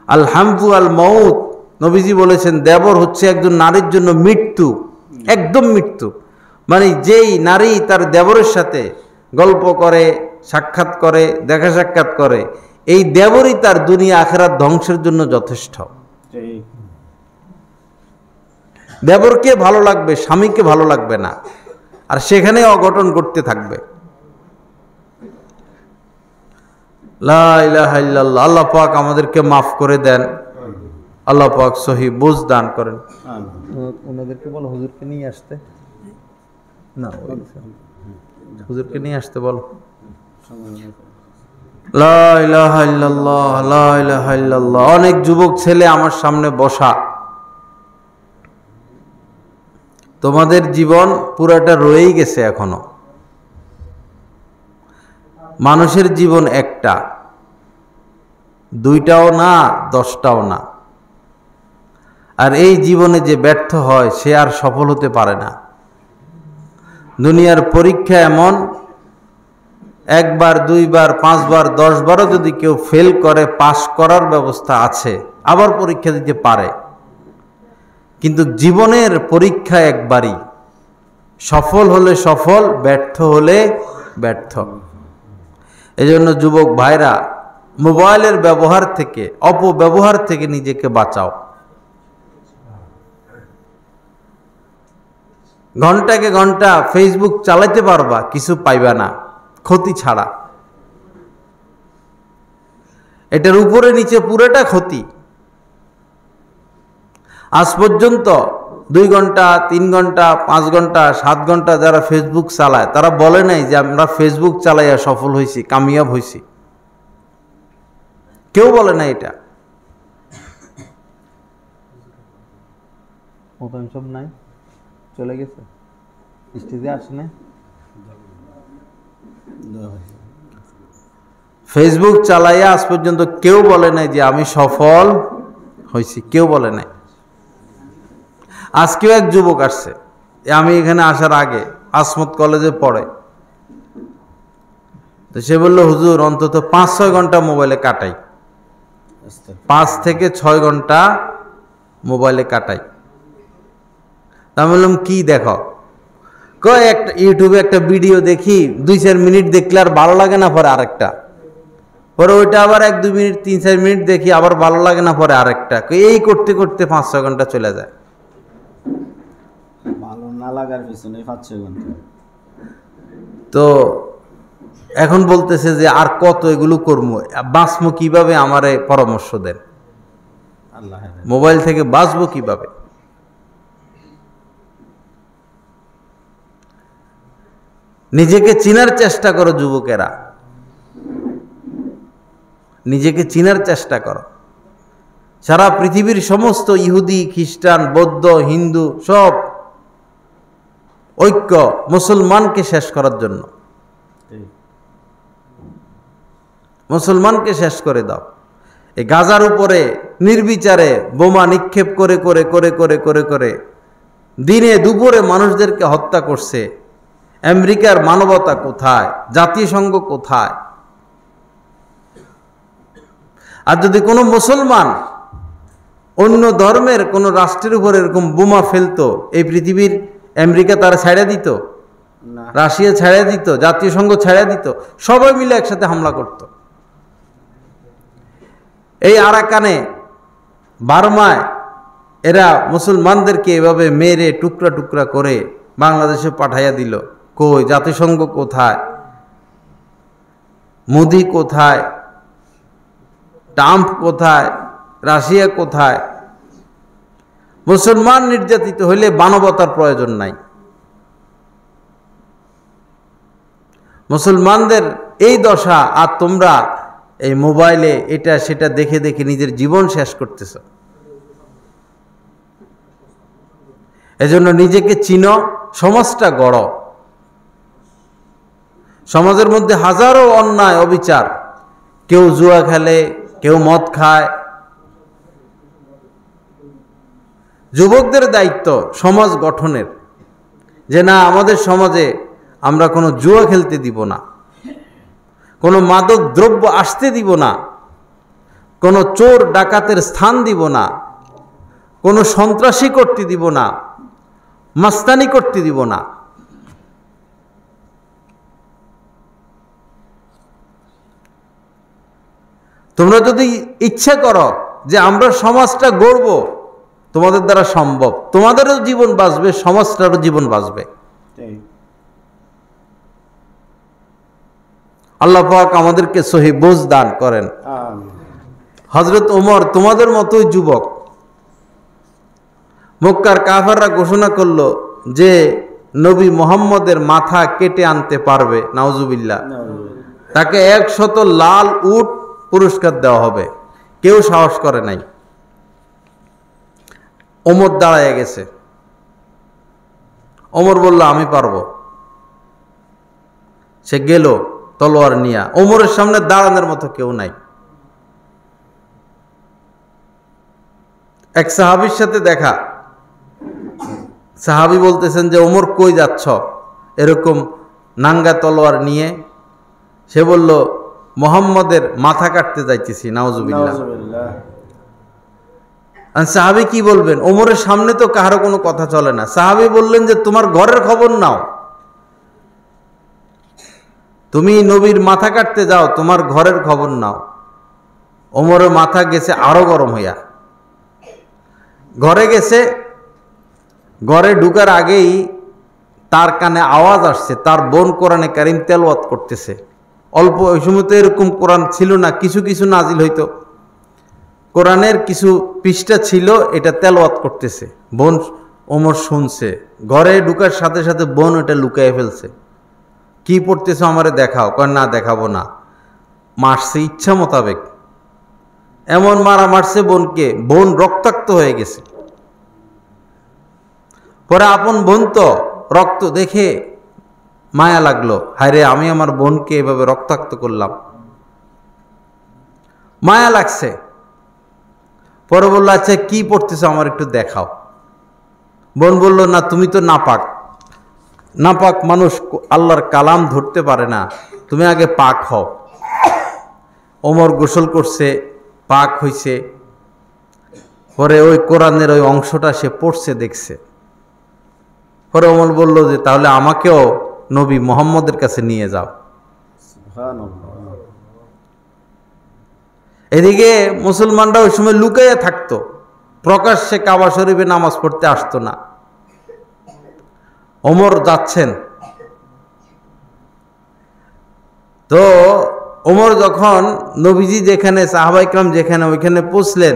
আল হামফু আল মউত, নবীজি বলেছেন, দেবর হচ্ছে একজন নারীর জন্য মৃত্যু, একদম মৃত্যু। মানে যেই নারী তার দেবরের সাথে গল্প করে, সাক্ষাৎ করে, দেখা সাক্ষাৎ করে, এই দেবরই তার দুনিয়া আখিরাত ধ্বংসের জন্য যথেষ্ট। দেবরকে ভালো লাগবে, স্বামীকে ভালো লাগবে না, আর সেখানে অঘটন করতে থাকবে। লা ইলাহা ইল্লাল্লাহ। আল্লাহ পাক আমাদেরকে মাফ করে দেন, আল্লাহ পাক সহি বুঝ দান করেন। ওনাদেরকে বলো হুজুরকে নিয়ে আসতে, না হুজুরকে নিয়ে আসতে বলো। লা ইলাহা ইল্লাল্লাহ, লা ইলাহা ইল্লাল্লাহ। অনেক যুবক ছেলে আমার সামনে বসা, তোমাদের জীবন পুরাটা রয়েই গেছে এখনো। মানুষের জীবন একটা, দুইটাও না, 10টাও না। আর এই জীবনে যে ব্যর্থ হয় সে আর সফল হতে পারে না। দুনিয়ার পরীক্ষা এমন, একবার, দুইবার, 5 বার, 10 বারও যদি কেউ ফেল করে, পাশ করার ব্যবস্থা আছে, আবার পরীক্ষা দিতে পারে। কিন্তু জীবনের পরীক্ষা একবারই, সফল হলে সফল, ব্যর্থ হলে ব্যর্থ। এজন্য যুবক ভাইরা, মোবাইলের ব্যবহার থেকে, অপব্যবহার থেকে নিজেকে বাঁচাও। ঘন্টাকে ঘন্টা ফেসবুক চালাইতে পারবা, কিছু পাইবা না, ক্ষতি ছাড়া। এটার উপরে নিচে পুরোটা ক্ষতি। আজ পর্যন্ত 2 ঘন্টা, 3 ঘন্টা, 5 ঘন্টা, 7 ঘন্টা যারা ফেসবুক চালায়, তারা বলে নাই যে আমরা ফেসবুক চালাইয়া সফল হয়েছি, কামিয়াব হয়েছি। কেউ বলে না এটা। সব নাই, চলে গেছে, স্টেজে আসে না। ফেসবুক চালাইয়া আজ পর্যন্ত কেউ বলে নাই যে আমি সফল হয়েছি, কেউ বলে নাই। আজকেও এক যুবক আসছে, আমি এখানে আসার আগে আসমত কলেজে পড়ে, তো সে বলল, হুজুর অন্তত 5-6 ঘন্টা মোবাইলে কাটাই, 5 থেকে 6 ঘন্টা মোবাইলে কাটাই। আমি বললাম, কি দেখো? কয় একটা ইউটিউবে একটা ভিডিও দেখি, 2-4 মিনিট দেখলে আর ভালো লাগে না, পরে আরেকটা, পরে ওইটা আবার 1-2 মিনিট, 3-4 মিনিট দেখি, আবার ভালো লাগে না, পরে আরেকটা। এই করতে করতে 5-6 ঘন্টা চলে যায়। ভালো না লাগার পিছনে 5-6 ঘন্টা। তো এখন বলতেছে যে আর কত এগুলো করবো, বাঁচবো কিভাবে, আমারে পরামর্শ দেন, মোবাইল থেকে বাঁচবো কিভাবে। নিজেকে চিনার চেষ্টা করো যুবকেরা, নিজেকে চিনার চেষ্টা করো। সারা পৃথিবীর সমস্ত ইহুদি, খ্রিস্টান, বৌদ্ধ, হিন্দু সব ঐক্য মুসলমানকে শেষ করার জন্য। মুসলমানকে শেষ করে দাও। এই গাজার উপরে নির্বিচারে বোমা নিক্ষেপ করে করে করে করে করে করে দিনে দুপুরে মানুষদেরকে হত্যা করছে। আমেরিকার মানবতা কোথায়? জাতিসংঘ কোথায়? আর যদি কোনো মুসলমান অন্য ধর্মের কোনো রাষ্ট্রের উপর এরকম বোমা ফেলতো, এই পৃথিবীর আমেরিকা তারা ছাড়া দিত? না। রাশিয়া ছাড়া দিত? জাতিসংঘ ছাড়া দিত? সবাই মিলে একসাথে হামলা করত। এই আরাকানে, বার্মায় এরা মুসলমানদেরকে এভাবে মেরে টুকরা টুকরা করে বাংলাদেশে পাঠাইয়া দিল। কই জাতিসংঘ কোথায়? মোদি কোথায়? ট্রাম্প কোথায়? রাশিয়া কোথায়? মুসলমান নির্যাতিত হইলে মানবতার প্রয়োজন নাই। মুসলমানদের এই দশা, আর তোমরা এই মোবাইলে এটা সেটা দেখে দেখে নিজের জীবন শেষ করতেছ। এজন্য নিজেকে চিনো, সমাজটা গড়। সমাজের মধ্যে হাজারো অন্যায় অবিচার, কেউ জুয়া খেলে, কেউ মদ খায়। যুবকদের দায়িত্ব সমাজ গঠনের, যে না, আমাদের সমাজে আমরা কোনো জুয়া খেলতে দিব না, কোনো মাদক দ্রব্য আসতে দিব না, কোনো চোর ডাকাতের স্থান দিব না, কোনো সন্ত্রাসী করতে দিব না, মাস্তানি করতে দিব না। তোমরা যদি ইচ্ছা করো যে আমরা সমাজটা গড়ব, তোমাদের দ্বারা সম্ভব। তোমাদেরও জীবন বাঁচবে, সমাজটারও জীবন বাঁচবে। আল্লাহ পাক আমাদেরকে সহি বুঝ দান করেন। হযরত ওমর তোমাদের মতোই যুবক। মক্কার কাফেররা ঘোষণা করলো যে নবী মুহাম্মদের মাথা কেটে আনতে পারবে, নাউজুবিল্লাহ, তাকে 100 লাল উট পুরস্কার দেওয়া হবে। কেউ সাহস করে নাই। ওমর দাঁড়ায় গেছে। ওমর বলল আমি পারবো। সে গেল তলোয়ার নিয়ে। ওমরের সামনে দাঁড়ানোর মতো কেউ নাই। এক সাহাবীর সাথে দেখা। সাহাবী বলতেছেন যে ওমর কই যাচ্ছ এরকম নাঙ্গা তলোয়ার নিয়ে? সে বলল মুহাম্মদের মাথা কাটতে যাইতেছি। নাউজুবিল্লাহ। সাহাবী কি বলবেন? ওমরের সামনে তো কারো কোনো কথা চলে না। সাহাবী বললেন যে তোমার ঘরের খবর নাও, তুমি নবীর মাথা কাটতে যাও, তোমার ঘরের খবর নাও। ওমরের মাথা গেছে আরো গরম হইয়া। ঘরে গেছে, ঘরে ঢুকার আগেই তার কানে আওয়াজ আসছে, তার বোন কোরআনে কারিম তেলাওয়াত করতেছে। অল্প ওই সময় তো এরকম কোরআন ছিল না, কিছু কিছু নাজিল হইতো। কোরআনের কিছু পৃষ্ঠা ছিল, এটা তেলাওয়াত করতেছে। বোন ওমর শুনছে। ঘরে ঢুকার সাথে সাথে বোন এটা লুকায় ফেলছে। কি পড়তেছো আমারে দেখাও। কয় না, দেখাবো না। মারছে ইচ্ছা মোতাবেক। এমন মারা মারছে বোনকে, বোন রক্তাক্ত হয়ে গেছে। পরে আপন বোন তো, রক্ত দেখে মায়া লাগলো। হায় রে, আমি আমার বোনকে এভাবে রক্তাক্ত করলাম। মায়া লাগছে। পরে বললো আচ্ছা কি পড়তেছো আমার একটু দেখাও। বোন বলল না, তুমি তো নাপাক, নাপাক মানুষ আল্লাহর কালাম ধরতে পারে না, তুমি আগে পাক হও। ওমর গোসল করছে, পাক হইছে। পরে ওই কোরআনের ওই অংশটা সে পড়ছে, দেখছে। পরে ওমর বলল যে তাহলে আমাকেও নবী মুহাম্মদের কাছে নিয়ে যাও। এদিকে মুসলমানরা ওই সময় লুকাইয়া থাকতো, প্রকাশ্যে কাবা শরীফে নামাজ পড়তে আসতো না। ওমর যাচ্ছেন, তো ওমর যখন নবীজি যেখানে, সাহাবায়ে কেরাম যেখানে, ওইখানে পৌঁছলেন,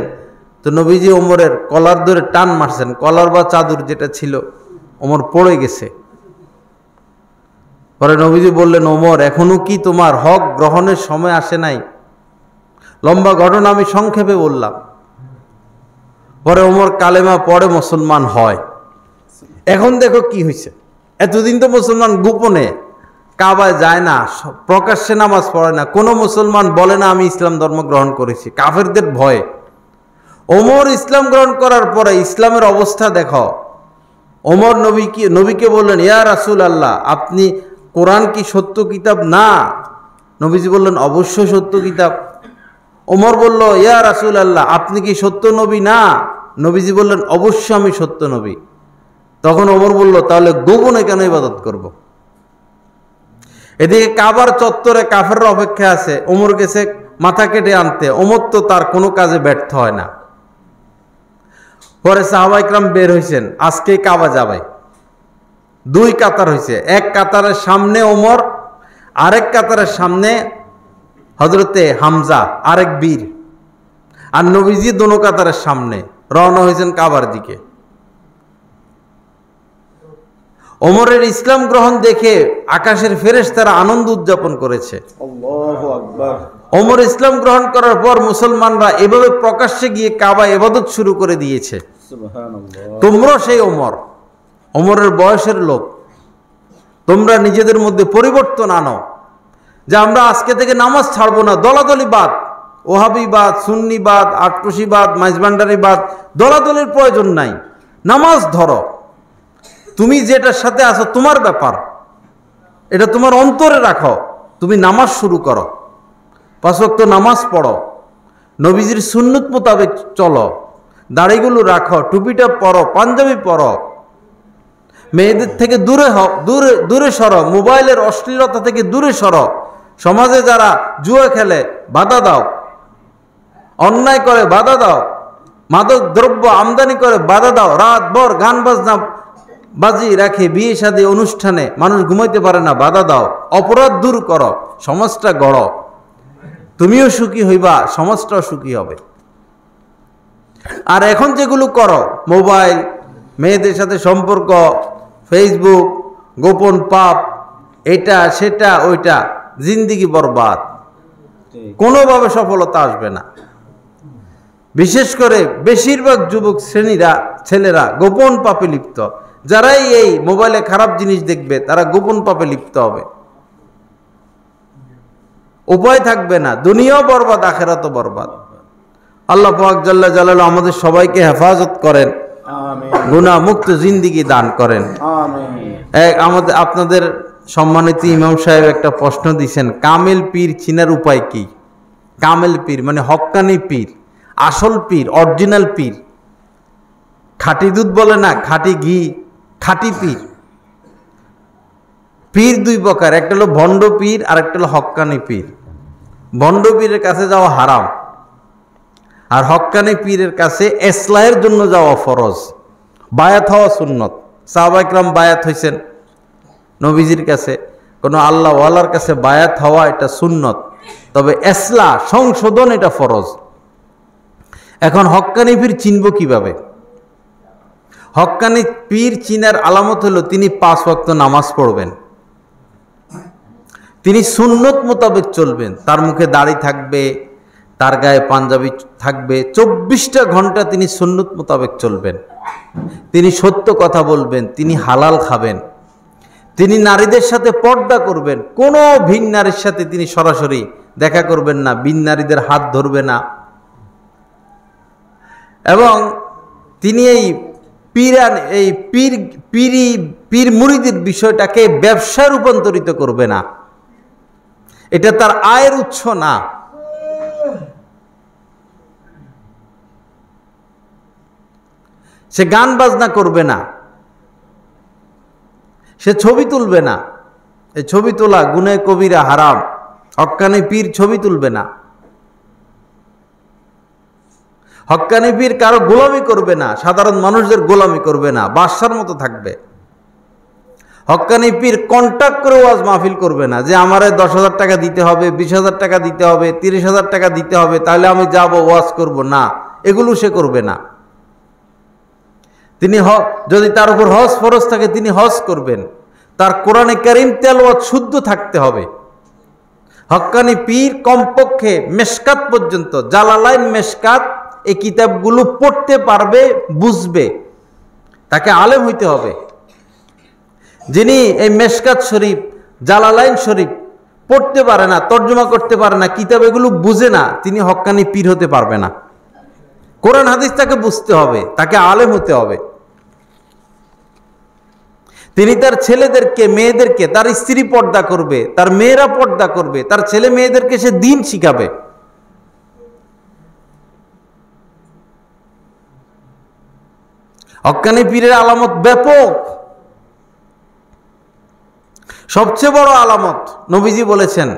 তো নবীজি ওমরের কলার ধরে টান মারছেন। কলার বা চাদর যেটা ছিল, ওমর পড়ে গেছে। পরে নবীজি বললেন, ওমর এখনো কি তোমার হক গ্রহণের সময় আসে নাই? লম্বা ঘটনা আমি সংক্ষেপে বললাম। পরে ওমর কালেমা পড়ে মুসলমান হয়। এখন দেখো কি হয়েছে। এতদিন তো মুসলমান গোপনে, কাবায় যায় না, প্রকাশ্যে নামাজ পড়ে না, কোনো মুসলমান বলে না আমি ইসলাম ধর্ম গ্রহণ করেছি, কাফেরদের ভয়ে। ওমর ইসলাম গ্রহণ করার পরে ইসলামের অবস্থা দেখো। ওমর নবীকে বললেন, ইয়া রাসূল আল্লাহ, আপনি কোরআন কি সত্য কিতাব? না। নবীজি বললেন, অবশ্যই সত্য কিতাব। ওমর বলল, ইয়া রাসূল আল্লাহ, আপনি কি সত্য নবী? না। নবীজি বললেন, অবশ্যই আমি সত্য নবী। তখন ওমর বলল, তাহলে গোপনে কেন ইবাদত করব? এদিকে কাবার চত্বরে কাফেররা অপেক্ষা আছে ওমর গেছে মাথা কেটে আনতে। ওমর তো তার কোনো কাজে ব্যর্থ হয় না। পরে সাহাবা ইকরাম বের হয়েছেন, আজকে কাবা যাবে। 2 কাতার হয়েছে, এক কাতারের সামনে ওমর, আরেক কাতারের সামনে হযরতে হামজা, আরেক বীর, আর নবীজি দোনো কাতারের সামনে রওনা হয়েছেন কাবার দিকে। ওমরের ইসলাম গ্রহণ দেখে আকাশের ফেরেশতারা আনন্দ উদযাপন করেছে। আল্লাহু আকবার। ওমর ইসলাম গ্রহণ করার পর মুসলমানরা এভাবে প্রকাশ্যে গিয়ে কাবা ইবাদত শুরু করে দিয়েছে। সুবহানাল্লাহ। তোমরা সেই ওমরের বয়সের লোক, তোমরা নিজেদের মধ্যে পরিবর্তন আনো, যে আমরা আজকে থেকে নামাজ ছাড়বো না। দলাদলিবাদ, ওহাবিবাদ, সুন্নিবাদ, আটরশিবাদ, মাইজভান্ডারিবাদ, দলাদলির প্রয়োজন নাই। নামাজ ধরো, তুমি যেটার সাথে আছো তোমার ব্যাপার, এটা তোমার অন্তরে রাখো। তুমি নামাজ শুরু করো, 5 ওয়াক্ত নামাজ পড়ো, নবীজির সুন্নত মোতাবেক চলো, দাড়িগুলো রাখো, টুপিটা পরো, পাঞ্জাবি পরো, মেয়েদের থেকে দূরে সরো, মোবাইলের অশ্লীলতা থেকে দূরে সরো, সমাজে যারা জুয়া খেলে বাধা দাও, অন্যায় করে বাধা দাও, মাদক দ্রব্য আমদানি করে বাধা দাও, রাতভর গান বাজনা বাজি রাখে, বিয়ে শাদী অনুষ্ঠানে মানুষ ঘুমাইতে পারে না, বাধা দাও, অপরাধ দূর করো, সমাজটা গড়ো। তুমিও সুখী হইবা, সমাজটাও সুখী হবে। আর এখন যেগুলো করো, মোবাইল, মেয়েদের সাথে সম্পর্ক, ফেসবুক, গোপন পাপ, এটা সেটা ওইটা, জিন্দিগি বরবাদ, কোনোভাবে সফলতা আসবে না। বিশেষ করে বেশিরভাগ যুবক ছেলেরা গোপন পাপে লিপ্ত। যারাই এই মোবাইলে খারাপ জিনিস দেখবে তারা গোপন পাপে লিপ্ত হবে, উপায় থাকবে না, দুনিয়াও বরবাদ, আখিরাতও বরবাদ। আল্লাহ পাক জাল্লা জালালুহু আমাদের সবাইকে হেফাজত করেন, আমিন, গুনাহ মুক্ত জিন্দেগি দান করেন। আমিন। আপনাদের সম্মানিত ইমাম সাহেব একটা প্রশ্ন দিয়েছেন, কামেল পীর চিনার উপায় কি? কামেল পীর মানে হক্কানি পীর, আসল পীর, অরিজিনাল পীর। খাঁটি দুধ বলে না, খাঁটি ঘি, খাঁটি পীর। পীর 2 প্রকার, একটা হলো ভণ্ড পীর আর একটা হলো হক্কানি পীর। ভণ্ড পীরের কাছে যাওয়া হারাম, আর হক্কানি পীরের কাছে ইসলাহের জন্য যাওয়া ফরজ, বায়াত হওয়া সুন্নত। সাহাবা ইকরাম বায়াত হয়েছেন নবীজির কাছে, কোনো আল্লাহ ওয়ালার কাছে বায়াত হওয়া এটা সুন্নত, তবে ইসলাহ সংশোধন এটা ফরজ। এখন হক্কানি পীর চিনব কিভাবে? হক্কানি পীর চিনার আলামত হলো তিনি 5 ওয়াক্ত নামাজ পড়বেন, তিনি সুন্নত মোতাবেক চলবেন, তার মুখে দাড়ি থাকবে, তার গায়ে পাঞ্জাবি থাকবে, 24টা ঘন্টা তিনি সুন্নত মোতাবেক চলবেন, তিনি সত্য কথা বলবেন, তিনি হালাল খাবেন, তিনি নারীদের সাথে পর্দা করবেন, কোনো ভিন নারীর সাথে তিনি সরাসরি দেখা করবেন না, ভিন নারীদের হাত ধরবে না, এবং তিনি এই পীর মুরিদের বিষয়টাকে ব্যবসায় রূপান্তরিত করবে না, এটা তার আয়ের উৎস না। সে গান বাজনা করবে না, সে ছবি তুলবে না, এই ছবি তোলা গুনাহে কবিরা, হারাম। হক্কানি পীর ছবি তুলবে না, হক্কানি পীর কারো গোলামি করবে না, সাধারণ মানুষদের গোলামি করবে না, বাদশার মতো থাকবে। হক্কানি পীর কন্ট্যাক্ট করে ওয়াজ মাহফিল করবে না, যে আমারে 10,000 টাকা দিতে হবে, 20,000 টাকা দিতে হবে, 30,000 টাকা দিতে হবে, তাহলে আমি যাব ওয়াজ করব না, এগুলো সে করবে না। তিনি যদি তার উপর হজ ফরজ থাকে তিনি হজ করবেন, তার কোরআনে কারীম তেলাওয়াত শুদ্ধ থাকতে হবে। হক্কানি পীর কমপক্ষে মেশকাত পর্যন্ত, জালালাইন, মেশকাত, এই কিতাবগুলো পড়তে পারবে, বুঝবে, তাকে আলেম হইতে হবে। যিনি এই মেশকাত শরীফ, জালালাইন শরীফ পড়তে পারে না, তর্জমা করতে পারে না, কিতাব এগুলো বুঝে না, তিনি হক্কানি পীর হতে পারবে না। কোরআন হাদিস তাকে বুঝতে হবে, তাকে আলেম হতে হবে। তিনি তার ছেলেদেরকে, মেয়েদেরকে, তার স্ত্রী পর্দা করবে, তার মেয়েরা পর্দা করবে, তার ছেলে মেয়েদেরকে সে দ্বীন শিখাবে। হক্কানি পীরের আলামত ব্যাপক। সবচেয়ে বড় আলামত নবীজি বলেছেন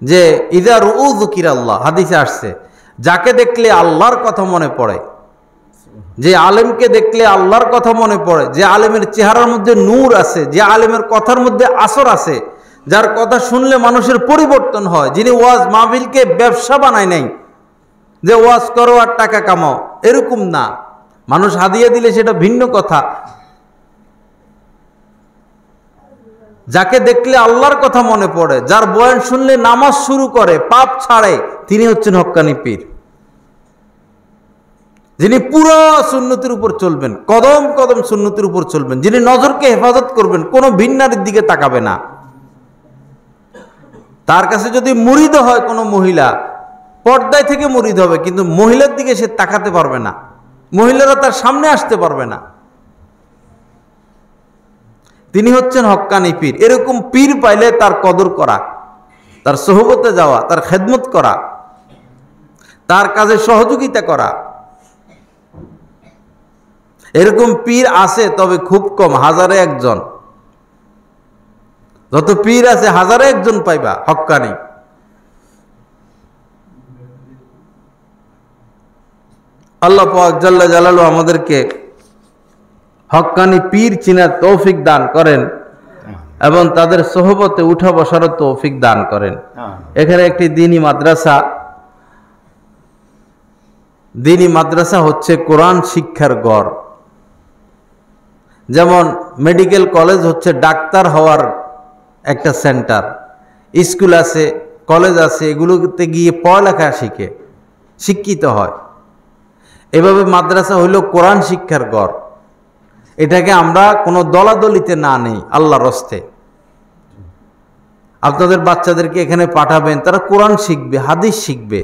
যে ইযা রুউ যিকিরাল্লাহ, হাদিসে আসছে, যাকে দেখলে আল্লাহর কথা মনে পড়ে, যে আলেমকে দেখলে আল্লাহর কথা মনে পড়ে, যে আলেমের চেহারার মধ্যে নূর আছে, যে আলেমের কথার মধ্যে আসর আছে, যার কথা শুনলে মানুষের পরিবর্তন হয়, যিনি ওয়াজ মাহফিলকে ব্যবসা বানায় নাই যে ওয়াজ করো আর টাকা কামাও, এরকম না। মানুষ হাদিয়া দিলে সেটা ভিন্ন কথা। যাকে দেখলে আল্লাহর কথা মনে পড়ে, যার বয়ান শুনলে নামাজ শুরু করে, পাপ ছাড়ে, তিনি হচ্ছেন হক্কানি পীর। যিনি পুরো সুন্নতের উপর চলবেন, কদম কদম সুন্নতের উপর চলবেন, যিনি নজরকে হেফাজত করবেন, কোনো ভিন্নারের দিকে তাকাবে না। তার কাছে যদি মুরিদ হয় কোনো মহিলা, পর্দায় থেকে মুরিদ হবে, কিন্তু মহিলার দিকে সে তাকাতে পারবে না, মহিলারা তার সামনে আসতে পারবে না। তিনি হচ্ছেন হক্কানি পীর। এরকম পীর পাইলে তার কদর করা, তার সোহবতে যাওয়া, তার খেদমত করা, তার কাজে সহযোগিতা করা। এরকম পীর আছে, তবে খুব কম, হাজারে একজন। যত পীর আছে হাজারে একজন পাইবা হক্কানি। আল্লাহ পাক জাল্লা জালালু আমাদেরকে হক্কানি পীর চিনার তৌফিক দান করেন এবং তাদের সোহবতে উঠা বসার তৌফিক দান করেন। এখানে একটি দ্বীনি মাদ্রাসা হচ্ছে কোরআন শিক্ষার গড়। যেমন মেডিকেল কলেজ হচ্ছে ডাক্তার হওয়ার একটা সেন্টার, স্কুল আছে, কলেজ আছে, এগুলোতে গিয়ে পড়ালেখা শিখে শিক্ষিত হয়। এভাবে মাদ্রাসা হইল কোরআন শিক্ষার গড়। এটাকে আমরা কোনো দলাদলিতে না নেই, আল্লাহর হস্তে। আপনাদের বাচ্চাদেরকে এখানে পাঠাবেন, তারা কোরআন শিখবে, হাদিস শিখবে,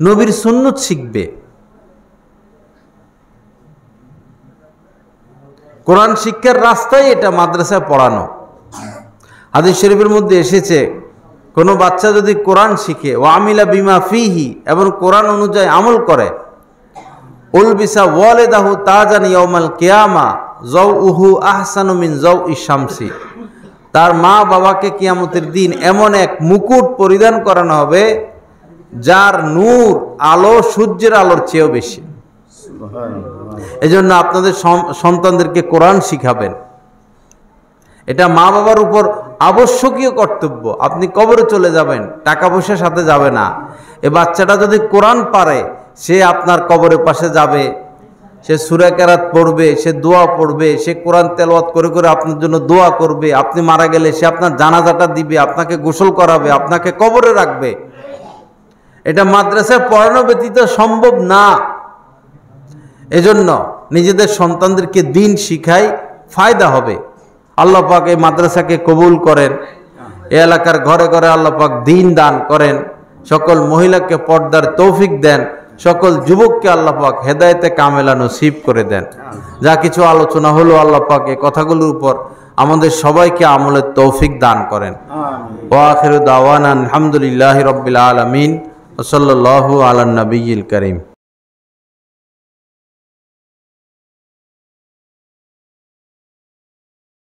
নবীর সুন্নত শিখবে। কোরআন শিক্ষার রাস্তায় এটা মাদ্রাসায় পড়ানো। হাদিস শরীফের মধ্যে এসেছে, কোনো বাচ্চা যদি কোরআন শিখে, ওয়া আমিলা বিমা ফিহি, এবং কোরআন অনুযায়ী আমল করে, উলবিসা ওয়ালিদাহু তাজান ইয়াউমাল কিয়ামা যাউহু আহসানু মিন যাউই শামসি, তার মা বাবাকে কিয়ামতের দিন এমন এক মুকুট পরিধান করানো হবে যার নূর, আলো সূর্যের আলোর চেয়েও বেশি। এজন্য আপনাদের সন্তানদেরকে কোরআন শিখাবেন। এটা মা বাবার উপর আবশ্যকীয় কর্তব্য। আপনি কবরে চলে যাবেন, টাকা পয়সার সাথে যাবে না। এ বাচ্চাটা যদি কোরআন পারে, সে আপনার কবরের পাশে যাবে, সে সূরা কেরাত পড়বে, সে দোয়া পড়বে, সে কোরআন তেলাওয়াত করে করে আপনার জন্য দোয়া করবে। আপনি মারা গেলে সে আপনার জানাজাটা দিবে, আপনাকে গোসল করাবে, আপনাকে কবরে রাখবে। এটা মাদ্রাসায় পড়ানো ব্যতীত সম্ভব না। এজন্য নিজেদের সন্তানদেরকে দ্বীন শিখাই, ফায়দা হবে। আল্লাহ পাক এই মাদ্রাসাকে কবুল করেন। এ এলাকার ঘরে ঘরে আল্লাহ পাক দ্বীন দান করেন। সকল মহিলাকে পর্দার তৌফিক দেন। সকল যুবককে আল্লাহ পাক হেদায়েতে কামেলা নসিব করে দেন। যা কিছু আলোচনা হলো, আল্লাহ পাক এই কথাগুলোর উপর আমাদের সবাইকে আমলের তৌফিক দান করেন। ওয়া আখিরু দাওয়ানা আলহামদুলিল্লাহি রাব্বিল আলামিন ওয়া সাল্লাল্লাহু আলা নবিয়্যিল কারীম।